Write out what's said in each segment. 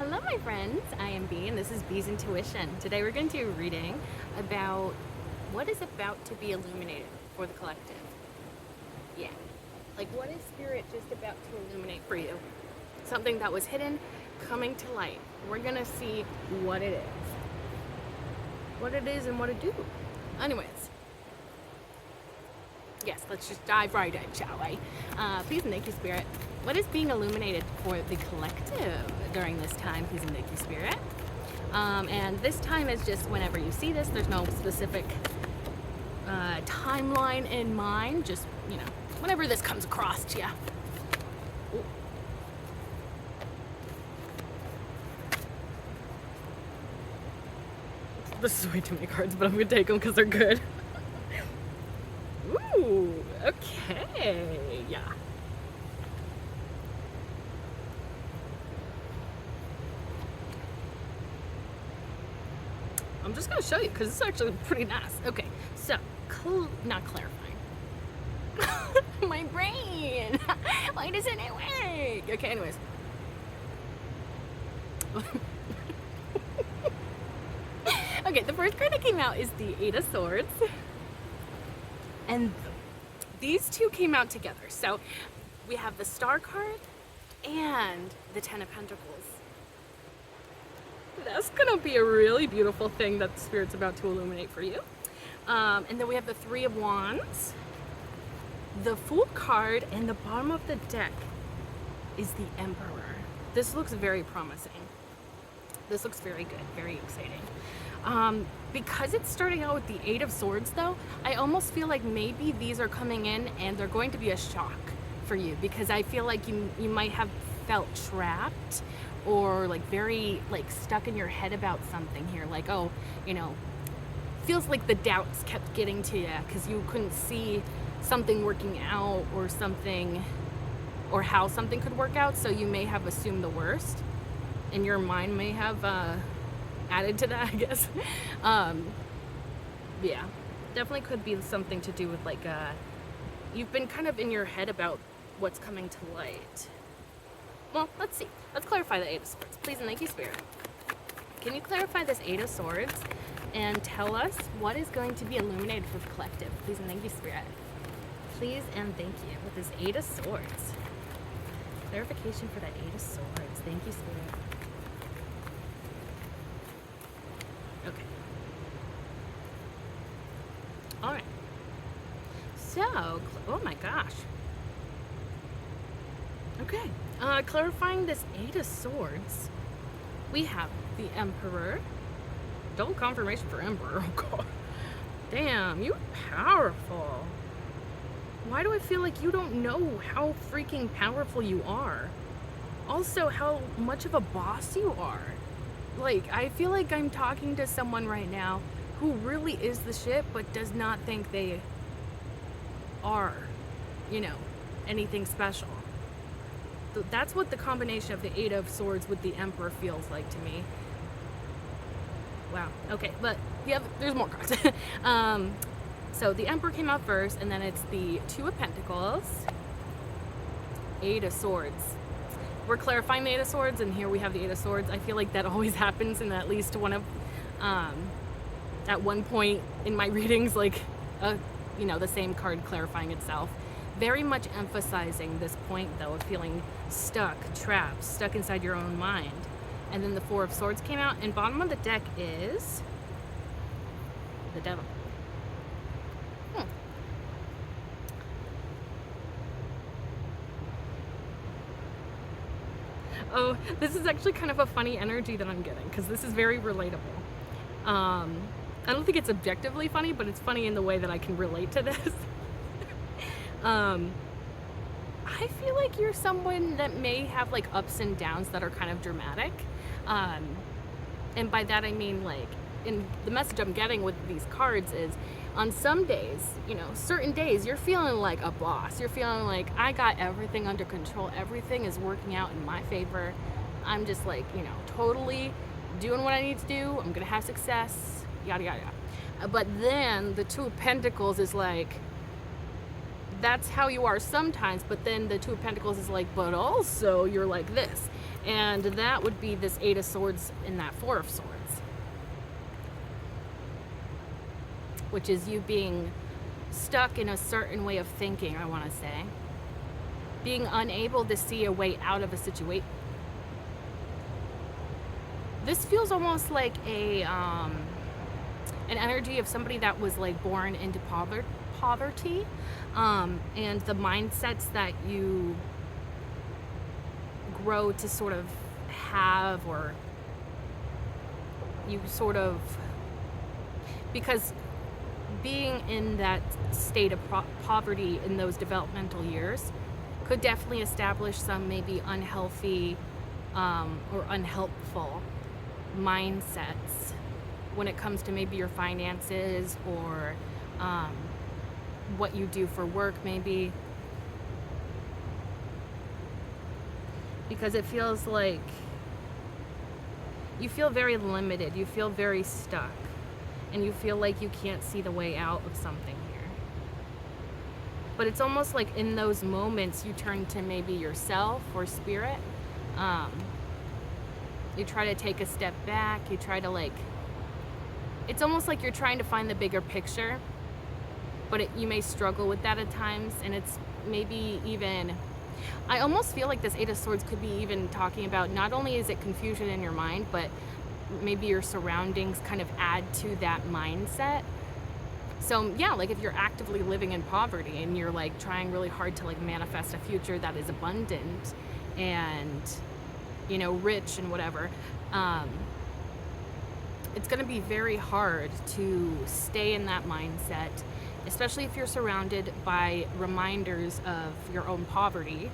Hello my friends, I am Bee and this is Bee's Intuition. Today we're going to do a reading about what is about to be illuminated for the collective. Yeah, like what is spirit just about to illuminate for you? Something that was hidden coming to light. We're going to see what it is. What it is and what it do. Anyways, yes, let's just dive right in, shall we? Please and thank you, Spirit. What is being illuminated for the collective during this time? Please and thank you, Spirit. And this time is just whenever you see this. There's no specific timeline in mind. Just, whenever this comes across to you. Ooh. This is way too many cards, but I'm going to take them because they're good. Ooh, okay, yeah. I'm just going to show you because it's actually pretty nice. Okay, so, not clarifying. My brain! Why doesn't it work? Okay, anyways. Okay, the first card that came out is the Eight of Swords. And these two came out together. So we have the Star card and the Ten of Pentacles. That's gonna be a really beautiful thing that the Spirit's about to illuminate for you. And then we have the Three of Wands, the Fool card, and the bottom of the deck is the Emperor. This looks very promising. This looks very good, very exciting. Because it's starting out with the Eight of Swords though, I almost feel like maybe these are coming in and they're going to be a shock for you, because I feel like you might have felt trapped or very stuck in your head about something here, like, oh, feels like the doubts kept getting to you because you couldn't see something working out or something, or how something could work out, so you may have assumed the worst and your mind may have added to that, I guess. Yeah, definitely could be something to do with you've been kind of in your head about what's coming to light. Well, let's see. Let's clarify the Eight of Swords. Please and thank you, Spirit. Can you clarify this Eight of Swords and tell us what is going to be illuminated for the collective? Please and thank you, Spirit. Please and thank you. With this Eight of Swords. Clarification for that Eight of Swords. Thank you, Spirit. Okay. All right. So, oh my gosh. Okay. Clarifying this Eight of Swords, we have the Emperor. Double confirmation for Emperor. Oh God. Damn, you're powerful. Why do I feel like you don't know how freaking powerful you are? Also, how much of a boss you are. I feel like I'm talking to someone right now who really is the shit, but does not think they are, anything special. That's what the combination of the Eight of Swords with the Emperor feels like to me. Wow. Okay, but there's more cards. So the Emperor came out first, and then it's the Two of Pentacles, Eight of Swords. We're clarifying the Eight of Swords, and here we have the Eight of Swords. I feel like that always happens in at least one of, at one point in my readings, the same card clarifying itself. Very much emphasizing this point, though, of feeling stuck, trapped, stuck inside your own mind. And then the Four of Swords came out, and bottom of the deck is the Devil. Oh, this is actually kind of a funny energy that I'm getting, because this is very relatable. I don't think it's objectively funny, but it's funny in the way that I can relate to this. I feel like you're someone that may have ups and downs that are kind of dramatic. And by that I mean in the message I'm getting with these cards is, on some days, certain days, you're feeling like a boss. You're feeling like, I got everything under control. Everything is working out in my favor. I'm just totally doing what I need to do. I'm going to have success, yada, yada, yada. But then the Two of Pentacles is that's how you are sometimes. But then the Two of Pentacles is but also you're like this. And that would be this Eight of Swords and that Four of Swords, which is you being stuck in a certain way of thinking, I want to say. Being unable to see a way out of a situation. This feels almost like an energy of somebody that was like born into poverty, and the mindsets that you grow to sort of have, or you sort of, because being in that state of poverty in those developmental years could definitely establish some maybe unhealthy or unhelpful mindsets when it comes to maybe your finances, or what you do for work maybe, because it feels like you feel very limited, you feel very stuck, and you feel like you can't see the way out of something here. But it's almost like in those moments you turn to maybe yourself or spirit. You try to take a step back, you try to like, it's almost like you're trying to find the bigger picture, but you may struggle with that at times. And it's maybe even, I almost feel like this Eight of Swords could be even talking about, not only is it confusion in your mind, but maybe your surroundings kind of add to that mindset. So yeah, like if you're actively living in poverty and you're like trying really hard to like manifest a future that is abundant and, you know, rich and whatever, it's going to be very hard to stay in that mindset, especially if you're surrounded by reminders of your own poverty.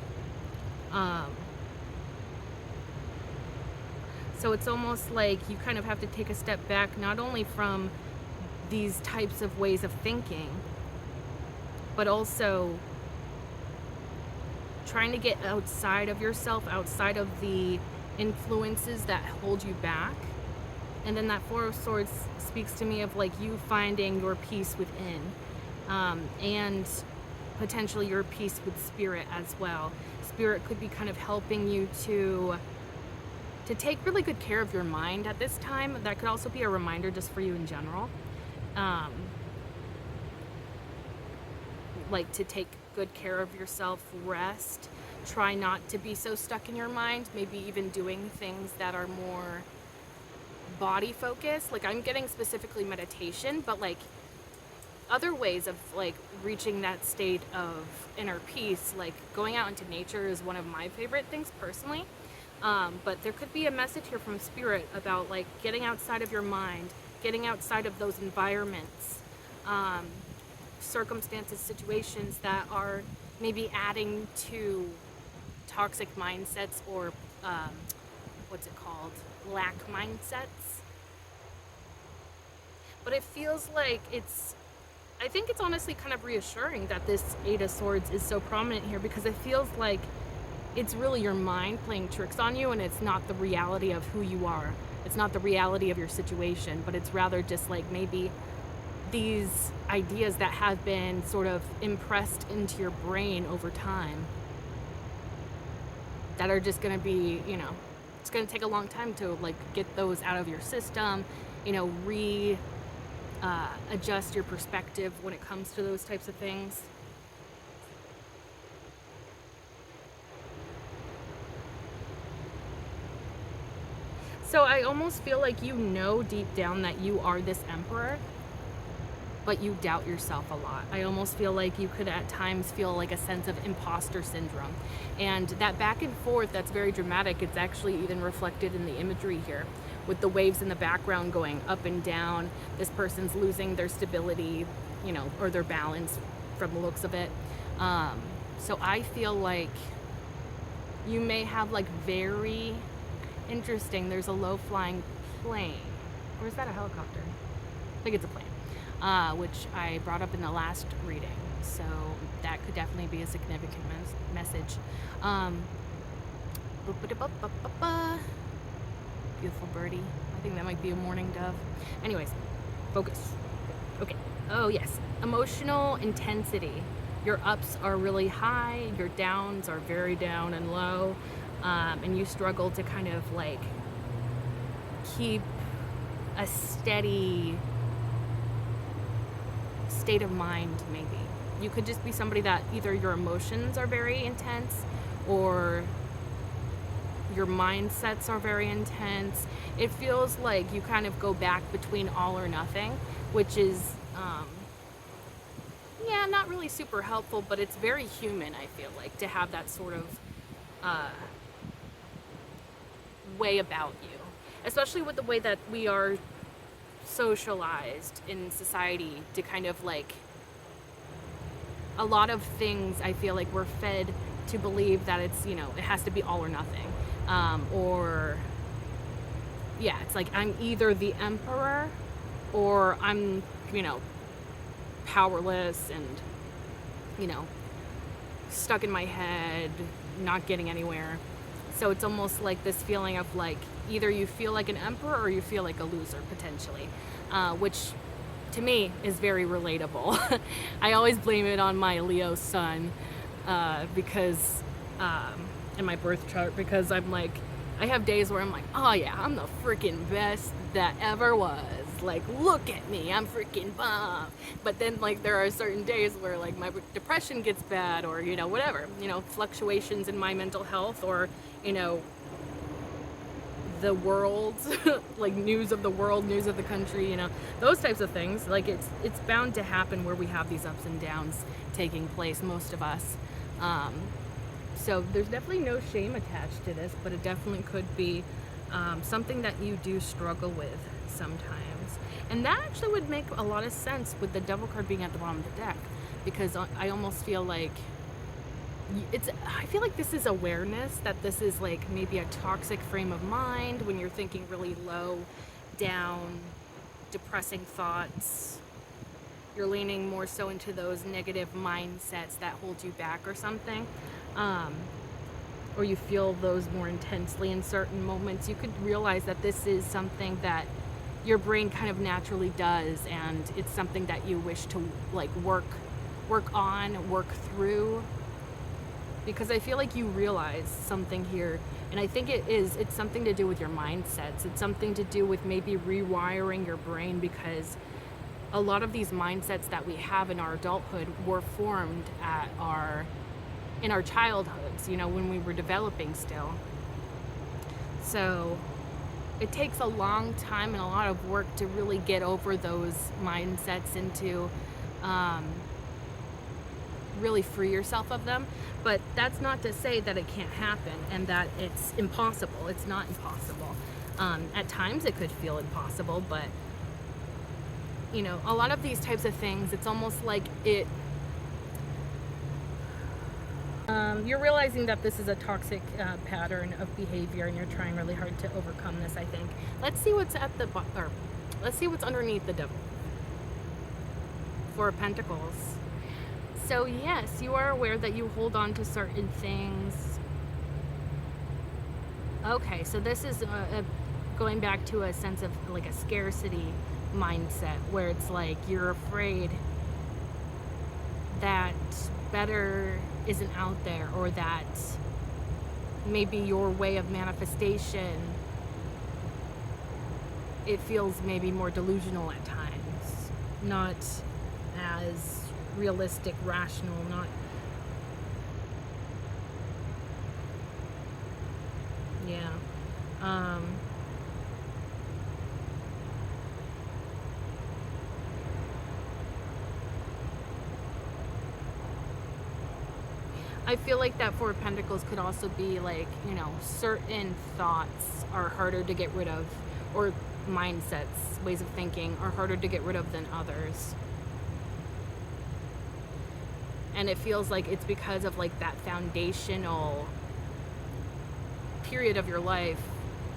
So it's almost like you kind of have to take a step back, not only from these types of ways of thinking, but also trying to get outside of yourself, outside of the influences that hold you back. And then that Four of Swords speaks to me of like you finding your peace within, and potentially your peace with spirit as well. Spirit could be kind of helping you to take really good care of your mind at this time. That could also be a reminder just for you in general. Like to take good care of yourself, rest, try not to be so stuck in your mind, maybe even doing things that are more body focused. Like I'm getting specifically meditation, but like other ways of like reaching that state of inner peace, like going out into nature is one of my favorite things personally. But there could be a message here from spirit about like getting outside of your mind, getting outside of those environments, circumstances, situations that are maybe adding to toxic mindsets, or what's it called? Lack mindsets. But it feels like I think it's honestly kind of reassuring that this Eight of Swords is so prominent here, because it feels like it's really your mind playing tricks on you, and it's not the reality of who you are. It's not the reality of your situation, but it's rather just like maybe these ideas that have been sort of impressed into your brain over time that are just going to be, you know, it's going to take a long time to like get those out of your system, you know, adjust your perspective when it comes to those types of things. So I almost feel like you know deep down that you are this emperor, but you doubt yourself a lot. I almost feel like you could at times feel like a sense of imposter syndrome. And that back and forth, that's very dramatic. It's actually even reflected in the imagery here, with the waves in the background going up and down. This person's losing their stability, you know, or their balance from the looks of it. So I feel like you may have like very interesting, there's a low flying plane. Or is that a helicopter? I think it's a plane, which I brought up in the last reading. So that could definitely be a significant message. Beautiful birdie. I think that might be a mourning dove. Anyways, focus. Okay. Oh yes. Emotional intensity. Your ups are really high. Your downs are very down and low. and you struggle to kind of like keep a steady state of mind. Maybe you could just be somebody that either your emotions are very intense or your mindsets are very intense. It feels like you kind of go back between all or nothing, which is yeah, not really super helpful, but it's very human, I feel like, to have that sort of way about you, especially with the way that we are socialized in society to kind of like a lot of things. I feel like we're fed to believe that it's, you know, it has to be all or nothing, or yeah, it's like I'm either the emperor or I'm, you know, powerless and, you know, stuck in my head, not getting anywhere. So it's almost like this feeling of like either you feel like an emperor or you feel like a loser potentially, which to me is very relatable. I always blame it on my Leo sun because in my birth chart, because I'm like, I have days where I'm like, oh yeah, I'm the freaking best that ever was. Like, look at me, I'm freaking bomb. But then like there are certain days where like my depression gets bad, or, you know, whatever, you know, fluctuations in my mental health, or, you know, the world, like news of the world, news of the country, you know, those types of things. Like it's bound to happen where we have these ups and downs taking place, most of us. So there's definitely no shame attached to this, but it definitely could be something that you do struggle with sometimes. And that actually would make a lot of sense with the Devil card being at the bottom of the deck, because I almost feel like I feel like this is awareness that this is like maybe a toxic frame of mind when you're thinking really low down, depressing thoughts. You're leaning more so into those negative mindsets that hold you back or something. Or you feel those more intensely in certain moments. You could realize that this is something that your brain kind of naturally does, and it's something that you wish to like work on, work through. Because I feel like you realize something here, and I think it's something to do with your mindsets. It's something to do with maybe rewiring your brain, because a lot of these mindsets that we have in our adulthood were formed in our childhoods, you know, when we were developing still. So it takes a long time and a lot of work to really get over those mindsets and to really free yourself of them. But that's not to say that it can't happen and that it's impossible. It's not impossible. At times it could feel impossible, but you know, a lot of these types of things, it's almost like you're realizing that this is a toxic pattern of behavior, and you're trying really hard to overcome this, I think. Let's see what's at the or let's see what's underneath the Devil. Four of Pentacles. So yes, you are aware that you hold on to certain things. Okay, so this is going back to a sense of like a scarcity mindset, where it's like you're afraid that better isn't out there, or that maybe your way of manifestation, it feels maybe more delusional at times, not as realistic, rational, not yeah. I feel like that Four of Pentacles could also be like, you know, certain thoughts are harder to get rid of, or mindsets, ways of thinking are harder to get rid of than others. And it feels like it's because of like that foundational period of your life,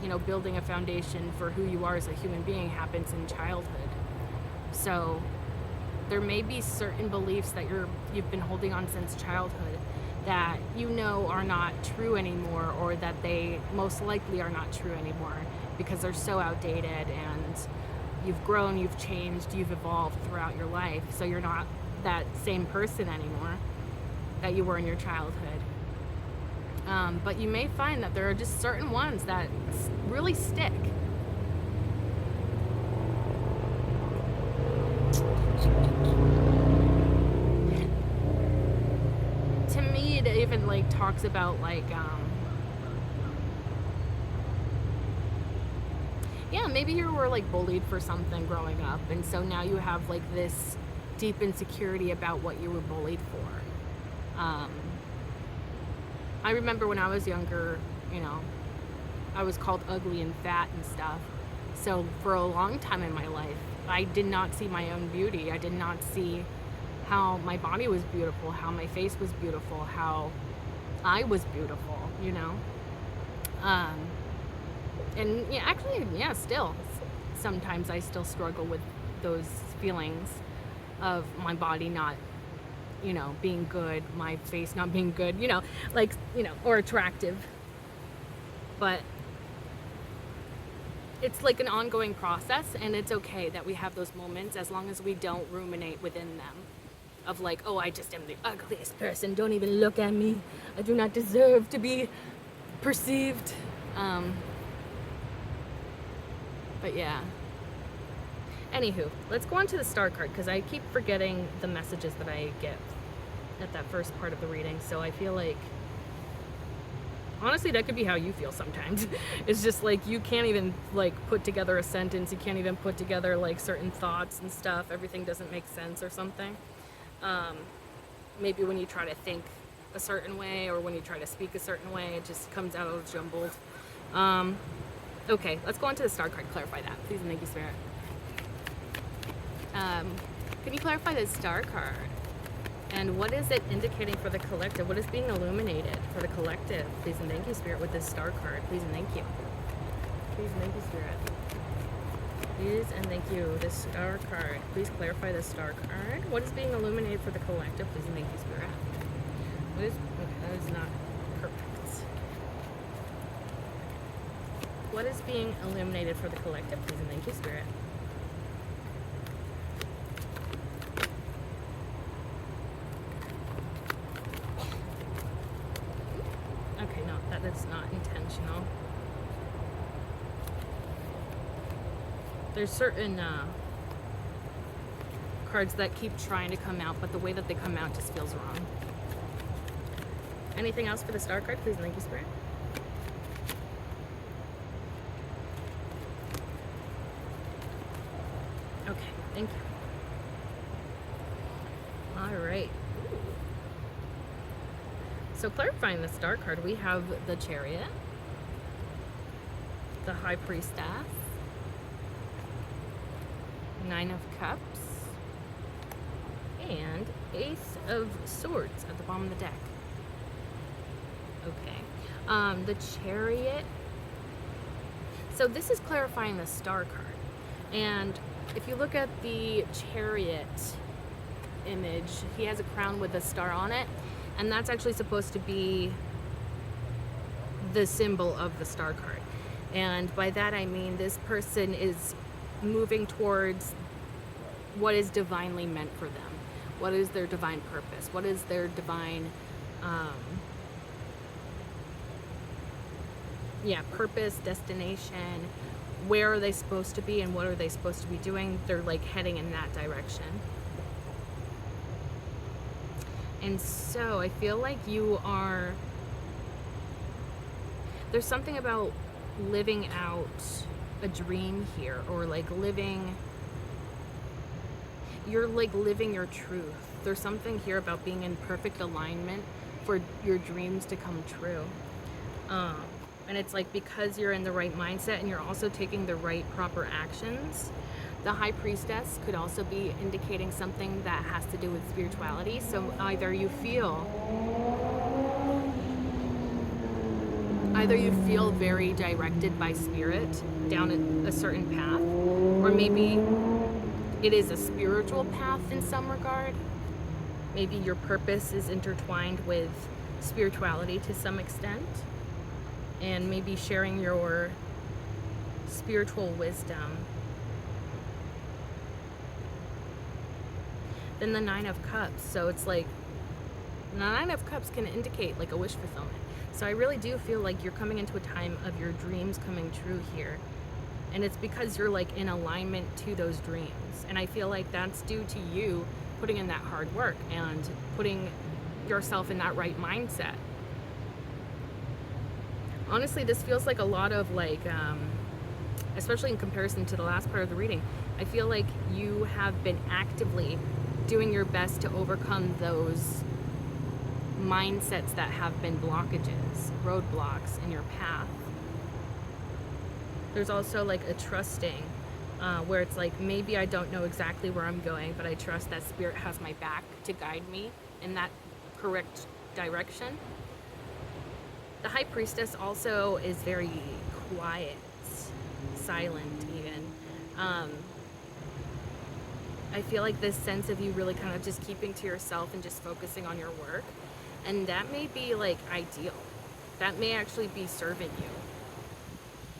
you know, building a foundation for who you are as a human being happens in childhood. So there may be certain beliefs that you've been holding on since childhood that you know are not true anymore, or that they most likely are not true anymore because they're so outdated, and you've grown, you've changed, you've evolved throughout your life, so you're not that same person anymore that you were in your childhood. But you may find that there are just certain ones that really stick. To me, it even like talks about like yeah, maybe you were like bullied for something growing up, and so now you have like this deep insecurity about what you were bullied for. I remember when I was younger, you know, I was called ugly and fat and stuff. So for a long time in my life, I did not see my own beauty. I did not see how my body was beautiful, how my face was beautiful, how I was beautiful, you know? And yeah, actually, yeah, still, sometimes I still struggle with those feelings of my body not, you know, being good, my face not being good, you know, like, you know, or attractive. But it's like an ongoing process, and it's okay that we have those moments as long as we don't ruminate within them of like, oh, I just am the ugliest person, don't even look at me, I do not deserve to be perceived. But yeah. Anywho, let's go on to the star card, because I keep forgetting the messages that I get at that first part of the reading. So I feel like, honestly, that could be how you feel sometimes. It's just like you can't even like put together a sentence. You can't even put together like certain thoughts and stuff. Everything doesn't make sense or something. Maybe when you try to think a certain way, or when you try to speak a certain way, it just comes out all jumbled. Okay, let's go on to the star card. Clarify that, please, and thank you, Spirit. Can you clarify the star card? And what is it indicating for the collective? What is being illuminated for the collective? Please and thank you, Spirit, with this star card. Please and thank you. Please and thank you, Spirit. Please and thank you. This star card. Please clarify the star card. What is being illuminated for the collective? Please and thank you, Spirit. What is, okay, that is not correct. What is being illuminated for the collective? Please and thank you, Spirit. Okay, no, that is not intentional. There's certain cards that keep trying to come out, but the way that they come out just feels wrong. Anything else for the star card? Please and thank you, Spirit. Okay, thank you. All right. So clarifying the star card, we have the Chariot, the High Priestess, Nine of Cups, and Ace of Swords at the bottom of the deck. Okay. The Chariot. So this is clarifying the star card. And if you look at the Chariot image, he has a crown with a star on it. And that's actually supposed to be the symbol of the star card. And by that I mean this person is moving towards what is divinely meant for them. What is their divine purpose? What is their divine, purpose, destination? Where are they supposed to be and what are they supposed to be doing? They're like heading in that direction. And so I feel like there's something about living out a dream here, or like you're like living your truth. There's something here about being in perfect alignment for your dreams to come true. And it's like because you're in the right mindset and you're also taking the right proper actions. The High Priestess could also be indicating something that has to do with spirituality. So either you feel very directed by spirit down a certain path, or maybe it is a spiritual path in some regard. Maybe your purpose is intertwined with spirituality to some extent, and maybe sharing your spiritual wisdom. Then the Nine of Cups. So it's like The Nine of Cups can indicate like a wish fulfillment. So I really do feel like you're coming into a time of your dreams coming true here. And it's because you're like in alignment to those dreams. And I feel like that's due to you putting in that hard work and putting yourself in that right mindset. Honestly, this feels like a lot of like, especially in comparison to the last part of the reading, I feel like you have been actively doing your best to overcome those mindsets that have been blockages, roadblocks in your path. There's also like a trusting, where it's like, maybe I don't know exactly where I'm going, but I trust that Spirit has my back to guide me in that correct direction. The High Priestess also is very quiet, silent even. I feel like this sense of you really kind of just keeping to yourself and just focusing on your work. And that may be like ideal. That may actually be serving you.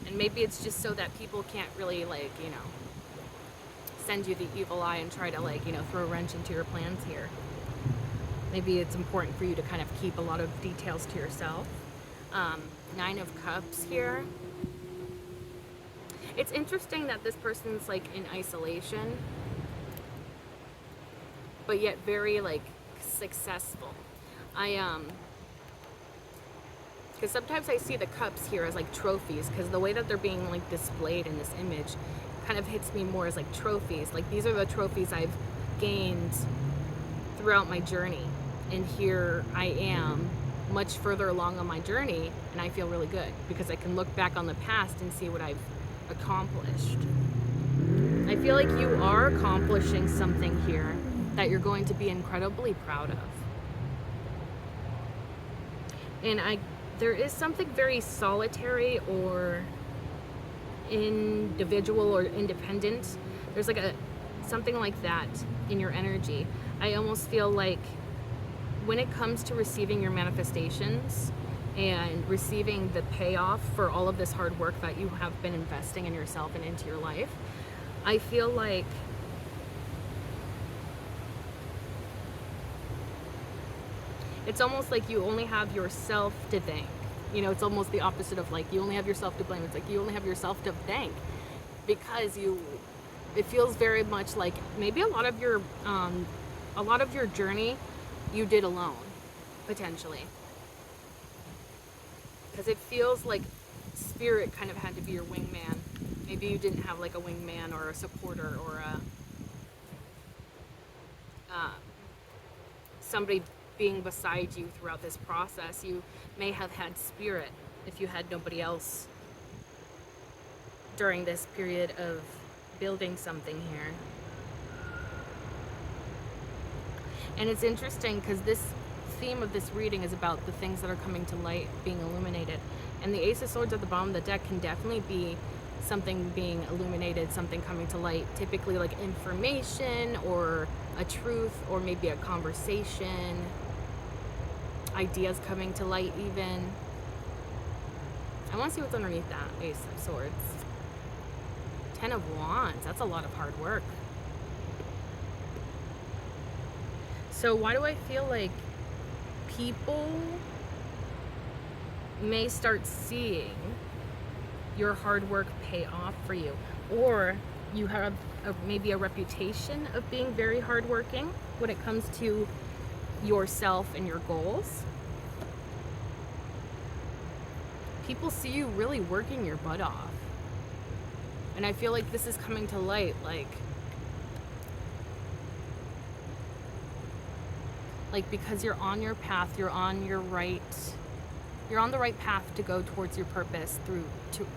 And maybe it's just so that people can't really like, you know, send you the evil eye and try to like, you know, throw a wrench into your plans here. Maybe it's important for you to kind of keep a lot of details to yourself. Nine of Cups here. It's interesting that this person's like in isolation, but yet very like successful. Because sometimes I see the cups here as like trophies, because the way that they're being like displayed in this image kind of hits me more as like trophies. Like these are the trophies I've gained throughout my journey, and here I am much further along on my journey, and I feel really good because I can look back on the past and see what I've accomplished. I feel like you are accomplishing something here that you're going to be incredibly proud of. And there is something very solitary or individual or independent. There's like something like that in your energy. I almost feel like when it comes to receiving your manifestations and receiving the payoff for all of this hard work that you have been investing in yourself and into your life, I feel like it's almost like you only have yourself to thank. You know, it's almost the opposite of like you only have yourself to blame. It's like you only have yourself to thank, because it feels very much like maybe a lot of your journey you did alone, potentially. Because it feels like Spirit kind of had to be your wingman. Maybe you didn't have like a wingman or a supporter or somebody being beside you throughout this process. You may have had Spirit if you had nobody else during this period of building something here. And it's interesting because this theme of this reading is about the things that are coming to light being illuminated. And the Ace of Swords at the bottom of the deck can definitely be something being illuminated, something coming to light, typically like information or a truth or maybe a conversation, ideas coming to light even. I want to see what's underneath that Ace of Swords. 10 of Wands, that's a lot of hard work. So why do I feel like people may start seeing your hard work pay off for you? Or you have maybe a reputation of being very hardworking when it comes to yourself and your goals. People see you really working your butt off. And I feel like this is coming to light, like because you're on your path, you're on the right path to go towards your purpose,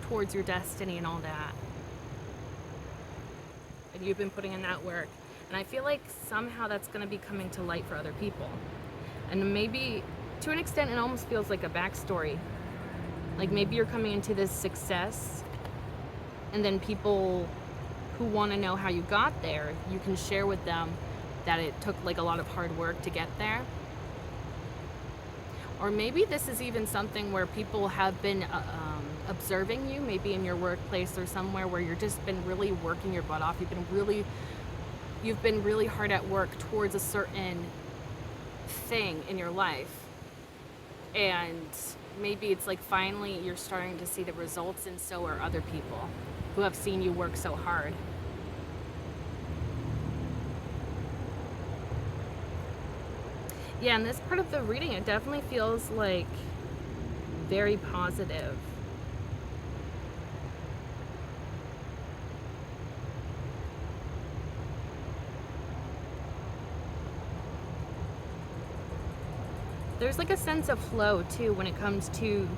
towards your destiny and all that. And you've been putting in that work. And I feel like somehow that's going to be coming to light for other people. And maybe to an extent it almost feels like a backstory. Like maybe you're coming into this success, and then people who want to know how you got there, you can share with them that it took like a lot of hard work to get there. Or maybe this is even something where people have been observing you, maybe in your workplace or somewhere where you've just been really working your butt off. You've been really hard at work towards a certain thing in your life, and maybe it's like finally you're starting to see the results, and so are other people who have seen you work so hard. Yeah, in this part of the reading, it definitely feels like very positive. There's like a sense of flow too when it comes to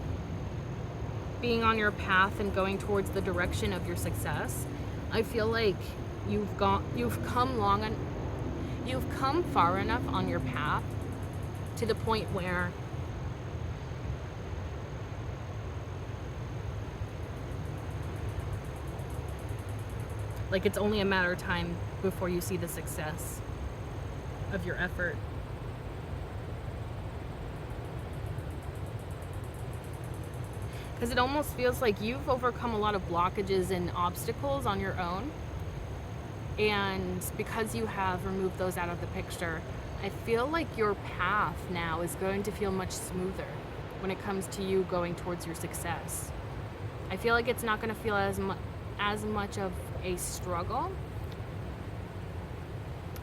being on your path and going towards the direction of your success. I feel like you've come far enough on your path to the point where like it's only a matter of time before you see the success of your effort. Because it almost feels like you've overcome a lot of blockages and obstacles on your own. And because you have removed those out of the picture, I feel like your path now is going to feel much smoother when it comes to you going towards your success. I feel like it's not going to feel as much of a struggle.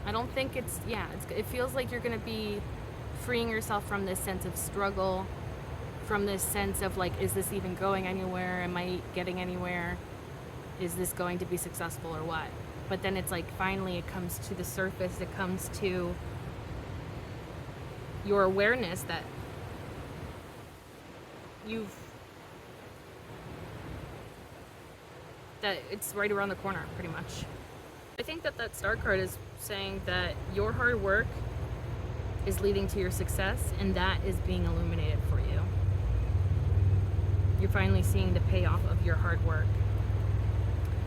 I don't think it feels like you're going to be freeing yourself from this sense of struggle, from this sense of like, is this even going anywhere? Am I getting anywhere? Is this going to be successful or what? But then it's like finally it comes to the surface, it comes to your awareness that that it's right around the corner, pretty much. I think that Star card is saying that your hard work is leading to your success, and that is being illuminated for you. You're finally seeing the payoff of your hard work.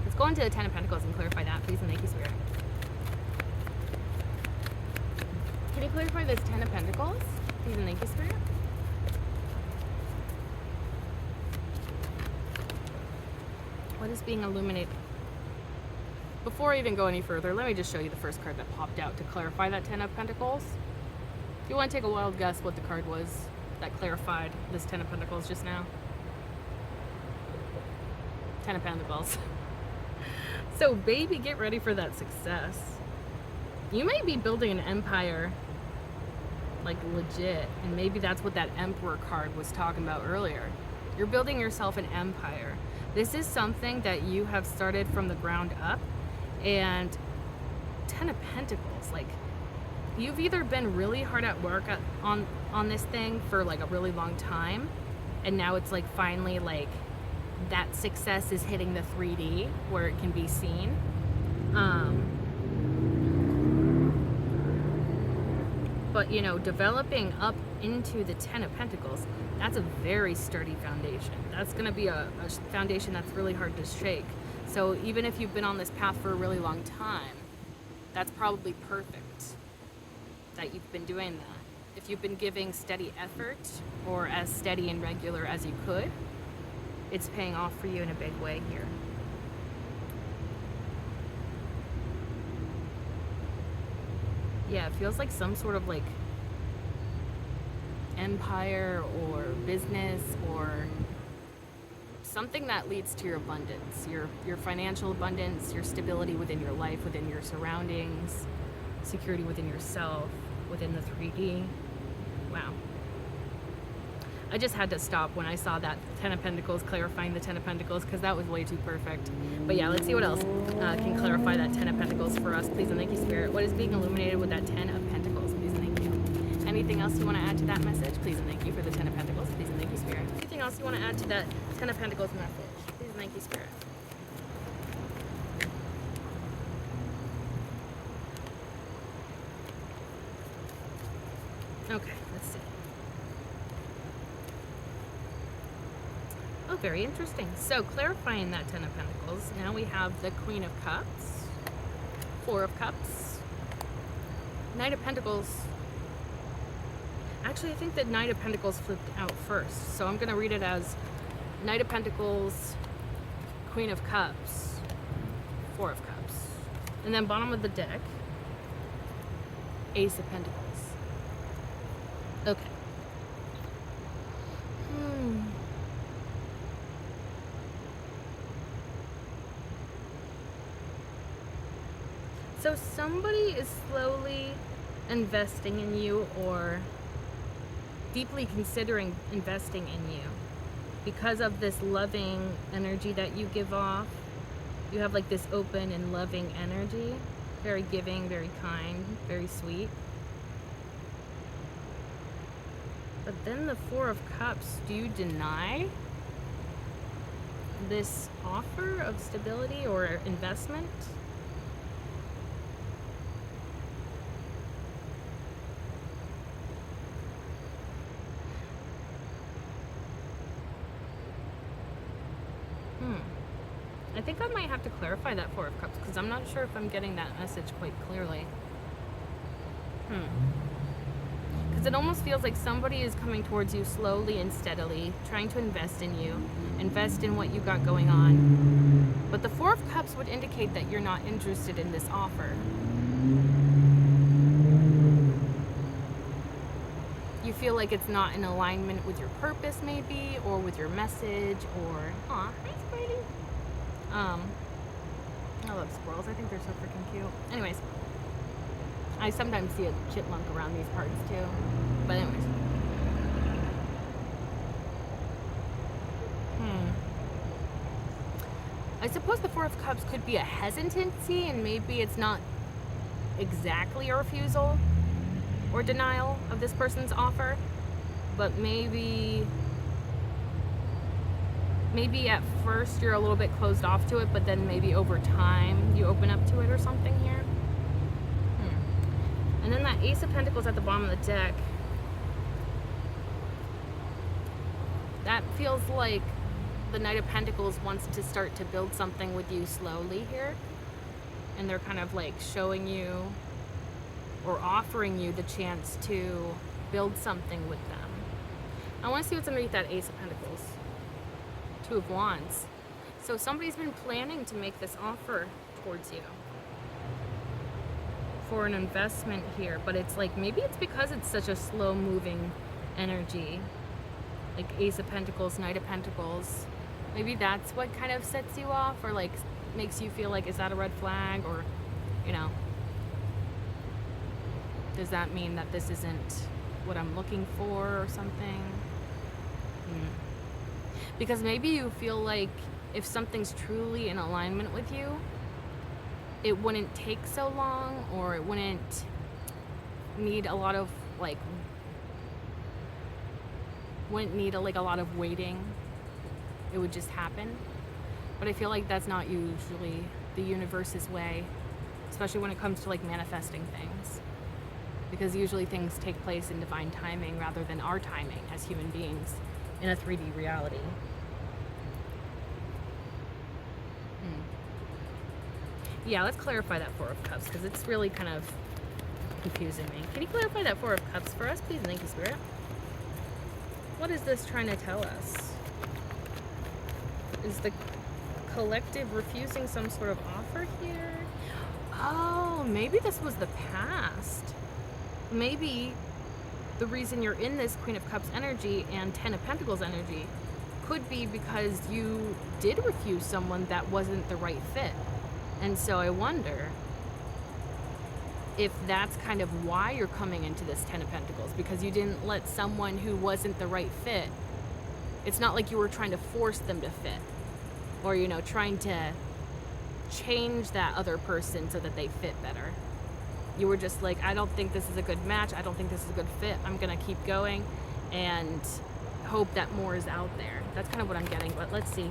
Let's go into the Ten of Pentacles and clarify that, please, and thank you, Spirit. Can you clarify this Ten of Pentacles, please, and thank you, Spirit? What is being illuminated? Before I even go any further, let me just show you the first card that popped out to clarify that Ten of Pentacles. If you want to take a wild guess what the card was that clarified this Ten of Pentacles just now. Ten of Pentacles. So baby, get ready for that success. You may be building an empire, like legit, and maybe that's what that Emperor card was talking about earlier. You're building yourself an empire. This is something that you have started from the ground up, and Ten of Pentacles, like you've either been really hard at work on this thing for like a really long time, and now it's like finally like that success is hitting the 3D where it can be seen. But you know, developing up into the Ten of Pentacles, that's a very sturdy foundation. That's going to be a foundation that's really hard to shake. So even if you've been on this path for a really long time, that's probably perfect that you've been doing that. If you've been giving steady effort, or as steady and regular as you could, it's paying off for you in a big way here. Yeah, it feels like some sort of like empire or business or something that leads to your abundance, your financial abundance, your stability within your life, within your surroundings, security within yourself, within the 3D. Wow. I just had to stop when I saw that Ten of Pentacles clarifying the Ten of Pentacles, because that was way too perfect. But yeah, let's see what else can clarify that Ten of Pentacles for us, please, and thank you, Spirit. What is being illuminated with that Ten of Pentacles, please, and thank you. Anything else you want to add to that message, please, and thank you, for the Ten of Pentacles, please, and thank you, Spirit. Anything else you want to add to that Ten of Pentacles message, please, and thank you, Spirit. Okay, let's see. Oh, very interesting. So clarifying that Ten of Pentacles, now we have the Queen of Cups, Four of Cups, Knight of Pentacles. Actually, I think the Knight of Pentacles flipped out first, so I'm going to read it as Knight of Pentacles, Queen of Cups, Four of Cups. And then bottom of the deck, Ace of Pentacles. Okay. Hmm. So somebody is slowly investing in you or deeply considering investing in you because of this loving energy that you give off. You have like this open and loving energy, very giving, very kind, very sweet. But then the Four of Cups, do you deny this offer of stability or investment? I think I might have to clarify that Four of Cups because I'm not sure if I'm getting that message quite clearly. Because it almost feels like somebody is coming towards you slowly and steadily, trying to invest in you, invest in what you got going on. But the Four of Cups would indicate that you're not interested in this offer. You feel like it's not in alignment with your purpose maybe, or with your message, or... Aw, hi Spidey. I love squirrels. I think they're so freaking cute. Anyways, I sometimes see a chipmunk around these parts too. But anyways. I suppose the Four of Cups could be a hesitancy, and maybe it's not exactly a refusal or denial of this person's offer, but maybe at first you're a little bit closed off to it, but then maybe over time you open up to it or something here. And then that Ace of Pentacles at the bottom of the deck, that feels like the Knight of Pentacles wants to start to build something with you slowly here. And they're kind of like showing you or offering you the chance to build something with them. I want to see what's underneath that Ace of Pentacles. Two of Wands. So somebody's been planning to make this offer towards you for an investment here, but it's like maybe it's because it's such a slow moving energy, like Ace of Pentacles, Knight of Pentacles. Maybe that's what kind of sets you off, or like makes you feel like, is that a red flag, or you know, does that mean that this isn't what I'm looking for or something? Because maybe you feel like if something's truly in alignment with you, it wouldn't take so long, or it wouldn't need a lot of like, a lot of waiting. It would just happen. But I feel like that's not usually the universe's way, especially when it comes to like manifesting things. Because usually things take place in divine timing rather than our timing as human beings in a 3D reality. Yeah, let's clarify that Four of Cups because it's really kind of confusing me. Can you clarify that Four of Cups for us, please? Thank you, Spirit. What is this trying to tell us? Is the collective refusing some sort of offer here? Oh, maybe this was the past. Maybe the reason you're in this Queen of Cups energy and Ten of Pentacles energy could be because you did refuse someone that wasn't the right fit. And so I wonder if that's kind of why you're coming into this Ten of Pentacles, because you didn't let someone who wasn't the right fit. It's not like you were trying to force them to fit, or, you know, trying to change that other person so that they fit better. You were just like, I don't think this is a good match. I don't think this is a good fit. I'm going to keep going and hope that more is out there. That's kind of what I'm getting, but let's see.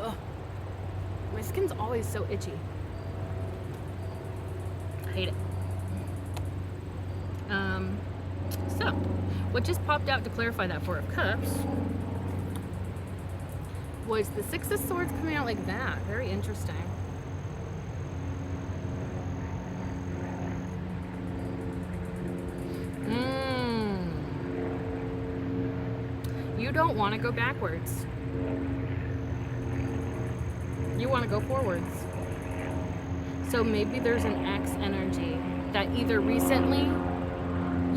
Ugh. My skin's always so itchy. I hate it. So, what just popped out to clarify that Four of Cups was the Six of Swords coming out like that. Very interesting. You don't want to go backwards. You want to go forwards. So maybe there's an X energy that either recently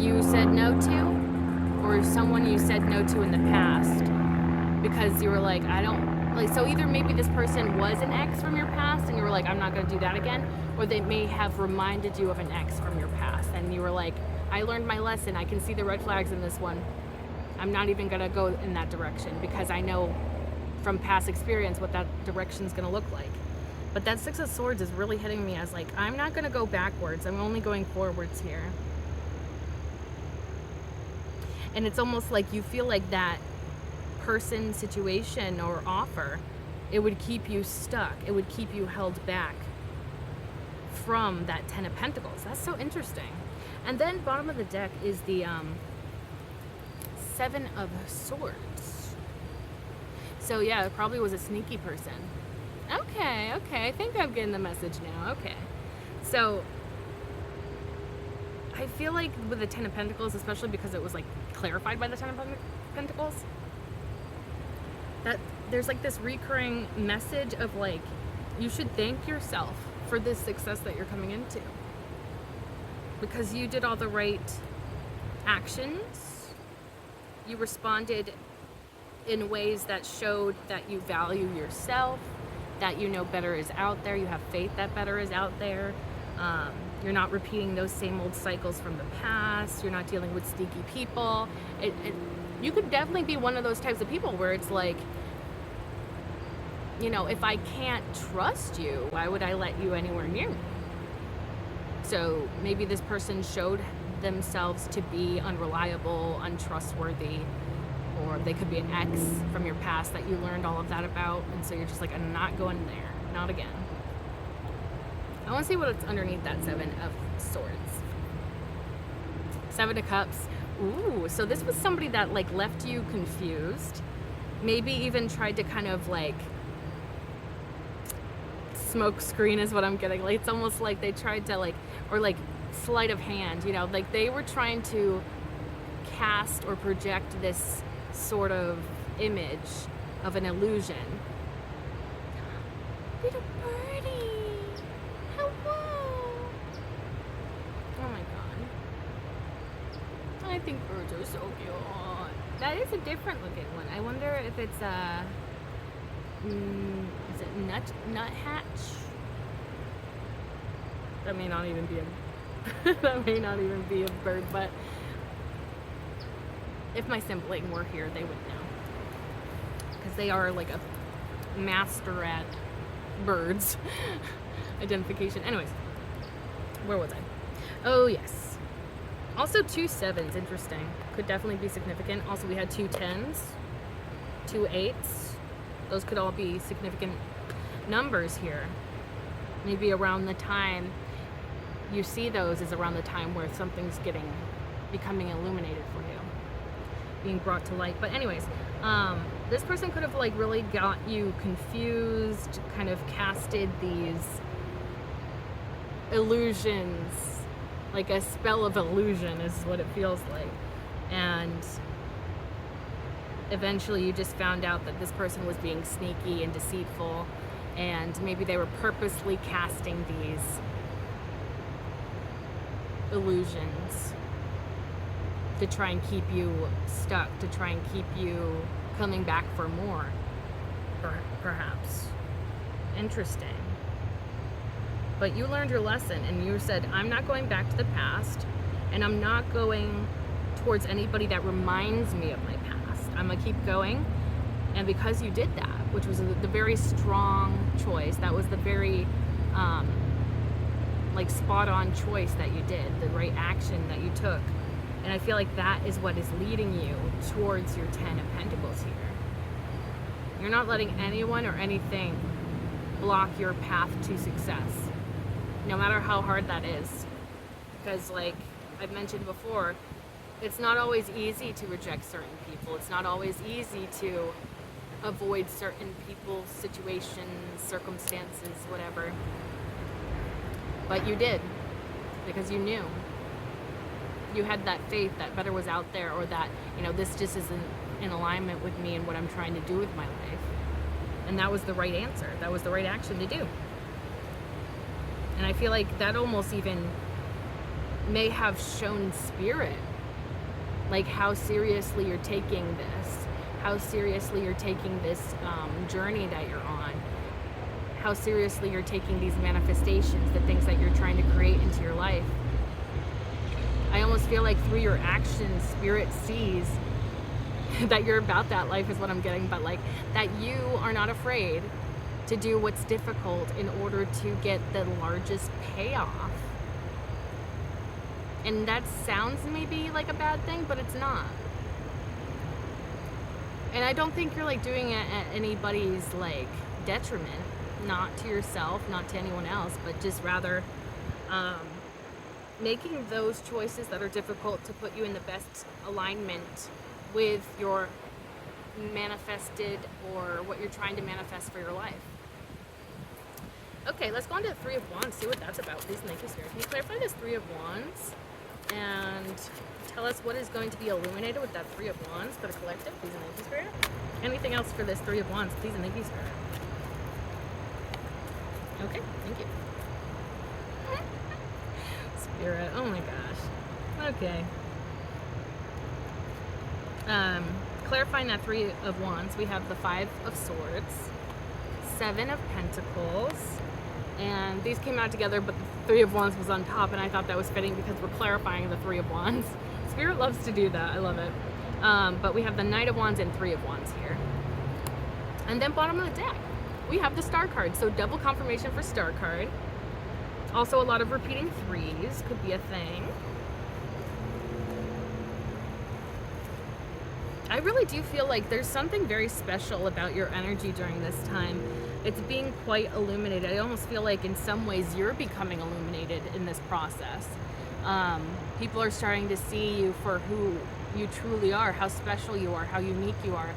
you said no to, or someone you said no to in the past because you were like, I don't, like, so either maybe this person was an ex from your past and you were like, I'm not going to do that again, or they may have reminded you of an ex from your past and you were like, I learned my lesson, I can see the red flags in this one, I'm not even going to go in that direction because I know from past experience what that direction's going to look like. But that Six of Swords is really hitting me as like, I'm not going to go backwards, I'm only going forwards here. And it's almost like you feel like that person, situation, or offer, it would keep you stuck, it would keep you held back from that Ten of Pentacles. That's so interesting. And then bottom of the deck is the Seven of Swords. So yeah, it probably was a sneaky person. Okay, I think I'm getting the message now. Okay, so I feel like with the Ten of Pentacles, especially because it was like clarified by the Ten of Pentacles, that there's like this recurring message of like, you should thank yourself for this success that you're coming into, because you did all the right actions, you responded in ways that showed that you value yourself, that you know better is out there, you have faith that better is out there. You're not repeating those same old cycles from the past, you're not dealing with sneaky people. You could definitely be one of those types of people where it's like, you know, if I can't trust you, why would I let you anywhere near me? So maybe this person showed themselves to be unreliable, untrustworthy, or they could be an ex from your past that you learned all of that about, and so you're just like, I'm not going there, not again. I want to see what's underneath that Seven of Swords. Seven of Cups. Ooh, so this was somebody that like left you confused, maybe even tried to kind of like smoke screen is what I'm getting. Like it's almost like they tried to like, or like sleight of hand, you know, like they were trying to cast or project this sort of image of an illusion. Little birdie, hello. Oh my god, I think birds are so cute. That is a different looking one. I wonder if it's a is it nuthatch? That may not even be a that may not even be a bird, but if my sibling were here, they would know, because they are like a master at birds identification. Anyways, where was I? Oh yes, also 2 7s, interesting, could definitely be significant. Also we had 2 10s, 2 8s, those could all be significant numbers here. Maybe around the time you see those is around the time where something's becoming illuminated for you, being brought to light. But anyways, this person could have like really got you confused, kind of casted these illusions, like a spell of illusion is what it feels like, and eventually you just found out that this person was being sneaky and deceitful, and maybe they were purposely casting these illusions to try and keep you stuck, to try and keep you coming back for more, perhaps. Interesting. But you learned your lesson and you said, I'm not going back to the past, and I'm not going towards anybody that reminds me of my past. I'm gonna keep going. And because you did that, which was the very strong choice, that was the very like spot on choice that you did, the right action that you took. And I feel like that is what is leading you towards your 10 of Pentacles here. You're not letting anyone or anything block your path to success, no matter how hard that is. Because like I've mentioned before, it's not always easy to reject certain people. It's not always easy to avoid certain people, situations, circumstances, whatever. But you did, because you knew. You had that faith that better was out there, or that, you know, this just isn't in alignment with me and what I'm trying to do with my life. And that was the right answer. That was the right action to do. And I feel like that almost even may have shown Spirit, like how seriously you're taking this, how seriously you're taking this journey that you're on, how seriously you're taking these manifestations, the things that you're trying to create into your life. I almost feel like through your actions, Spirit sees that you're about that life is what I'm getting, but like that you are not afraid to do what's difficult in order to get the largest payoff. And that sounds maybe like a bad thing, but it's not. And I don't think you're like doing it at anybody's like detriment, not to yourself, not to anyone else, but just rather making those choices that are difficult to put you in the best alignment with your manifested or what you're trying to manifest for your life. Okay, let's go on to the Three of Wands, see what that's about. Please, thank you, Spirit. Can you clarify this Three of Wands and tell us what is going to be illuminated with that Three of Wands for the collective? Please and thank you, Spirit. Anything else for this Three of Wands? Please and thank you, Spirit. Okay, thank you. Spirit, oh my gosh. Okay. Clarifying that Three of Wands, we have the Five of Swords, Seven of Pentacles, and these came out together, but the Three of Wands was on top, and I thought that was fitting because we're clarifying the Three of Wands. Spirit loves to do that. I love it. But we have the Knight of Wands and Three of Wands here. And then bottom of the deck, we have the Star card. So double confirmation for Star card. Also a lot of repeating threes could be a thing. I really do feel like there's something very special about your energy during this time. It's being quite illuminated. I almost feel like in some ways you're becoming illuminated in this process. People are starting to see you for who you truly are, how special you are, how unique you are,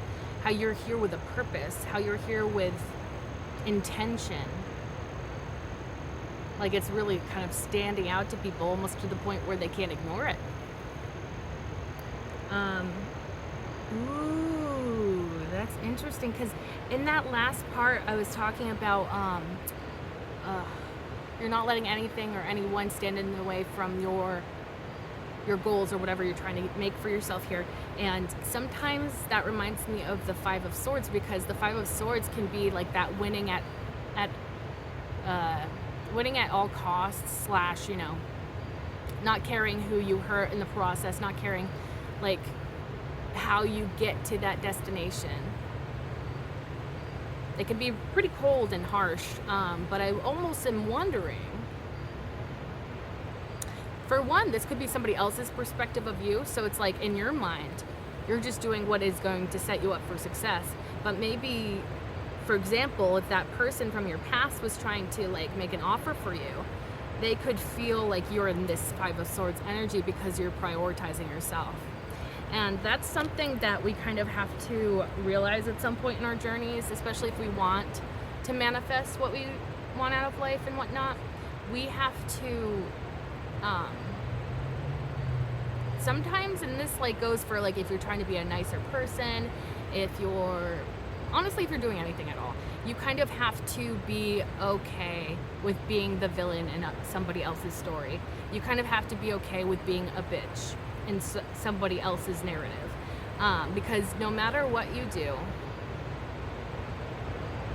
how you're here with a purpose, how you're here with intention. Like it's really kind of standing out to people almost to the point where they can't ignore it. Ooh, that's interesting, because in that last part I was talking about you're not letting anything or anyone stand in the way from your goals or whatever you're trying to make for yourself here. And sometimes that reminds me of the Five of Swords, because the Five of Swords can be like that winning at all costs / you know, not caring who you hurt in the process, not caring like how you get to that destination. It can be pretty cold and harsh, but I almost am wondering, for one, this could be somebody else's perspective of you, so it's like in your mind you're just doing what is going to set you up for success. But maybe, for example, if that person from your past was trying to like make an offer for you, they could feel like you're in this Five of Swords energy because you're prioritizing yourself. And that's something that we kind of have to realize at some point in our journeys, especially if we want to manifest what we want out of life and whatnot. We have to, sometimes, and this like goes for like if you're trying to be a nicer person, if you're doing anything at all, you kind of have to be okay with being the villain in somebody else's story. You kind of have to be okay with being a bitch in somebody else's narrative, because no matter what you do,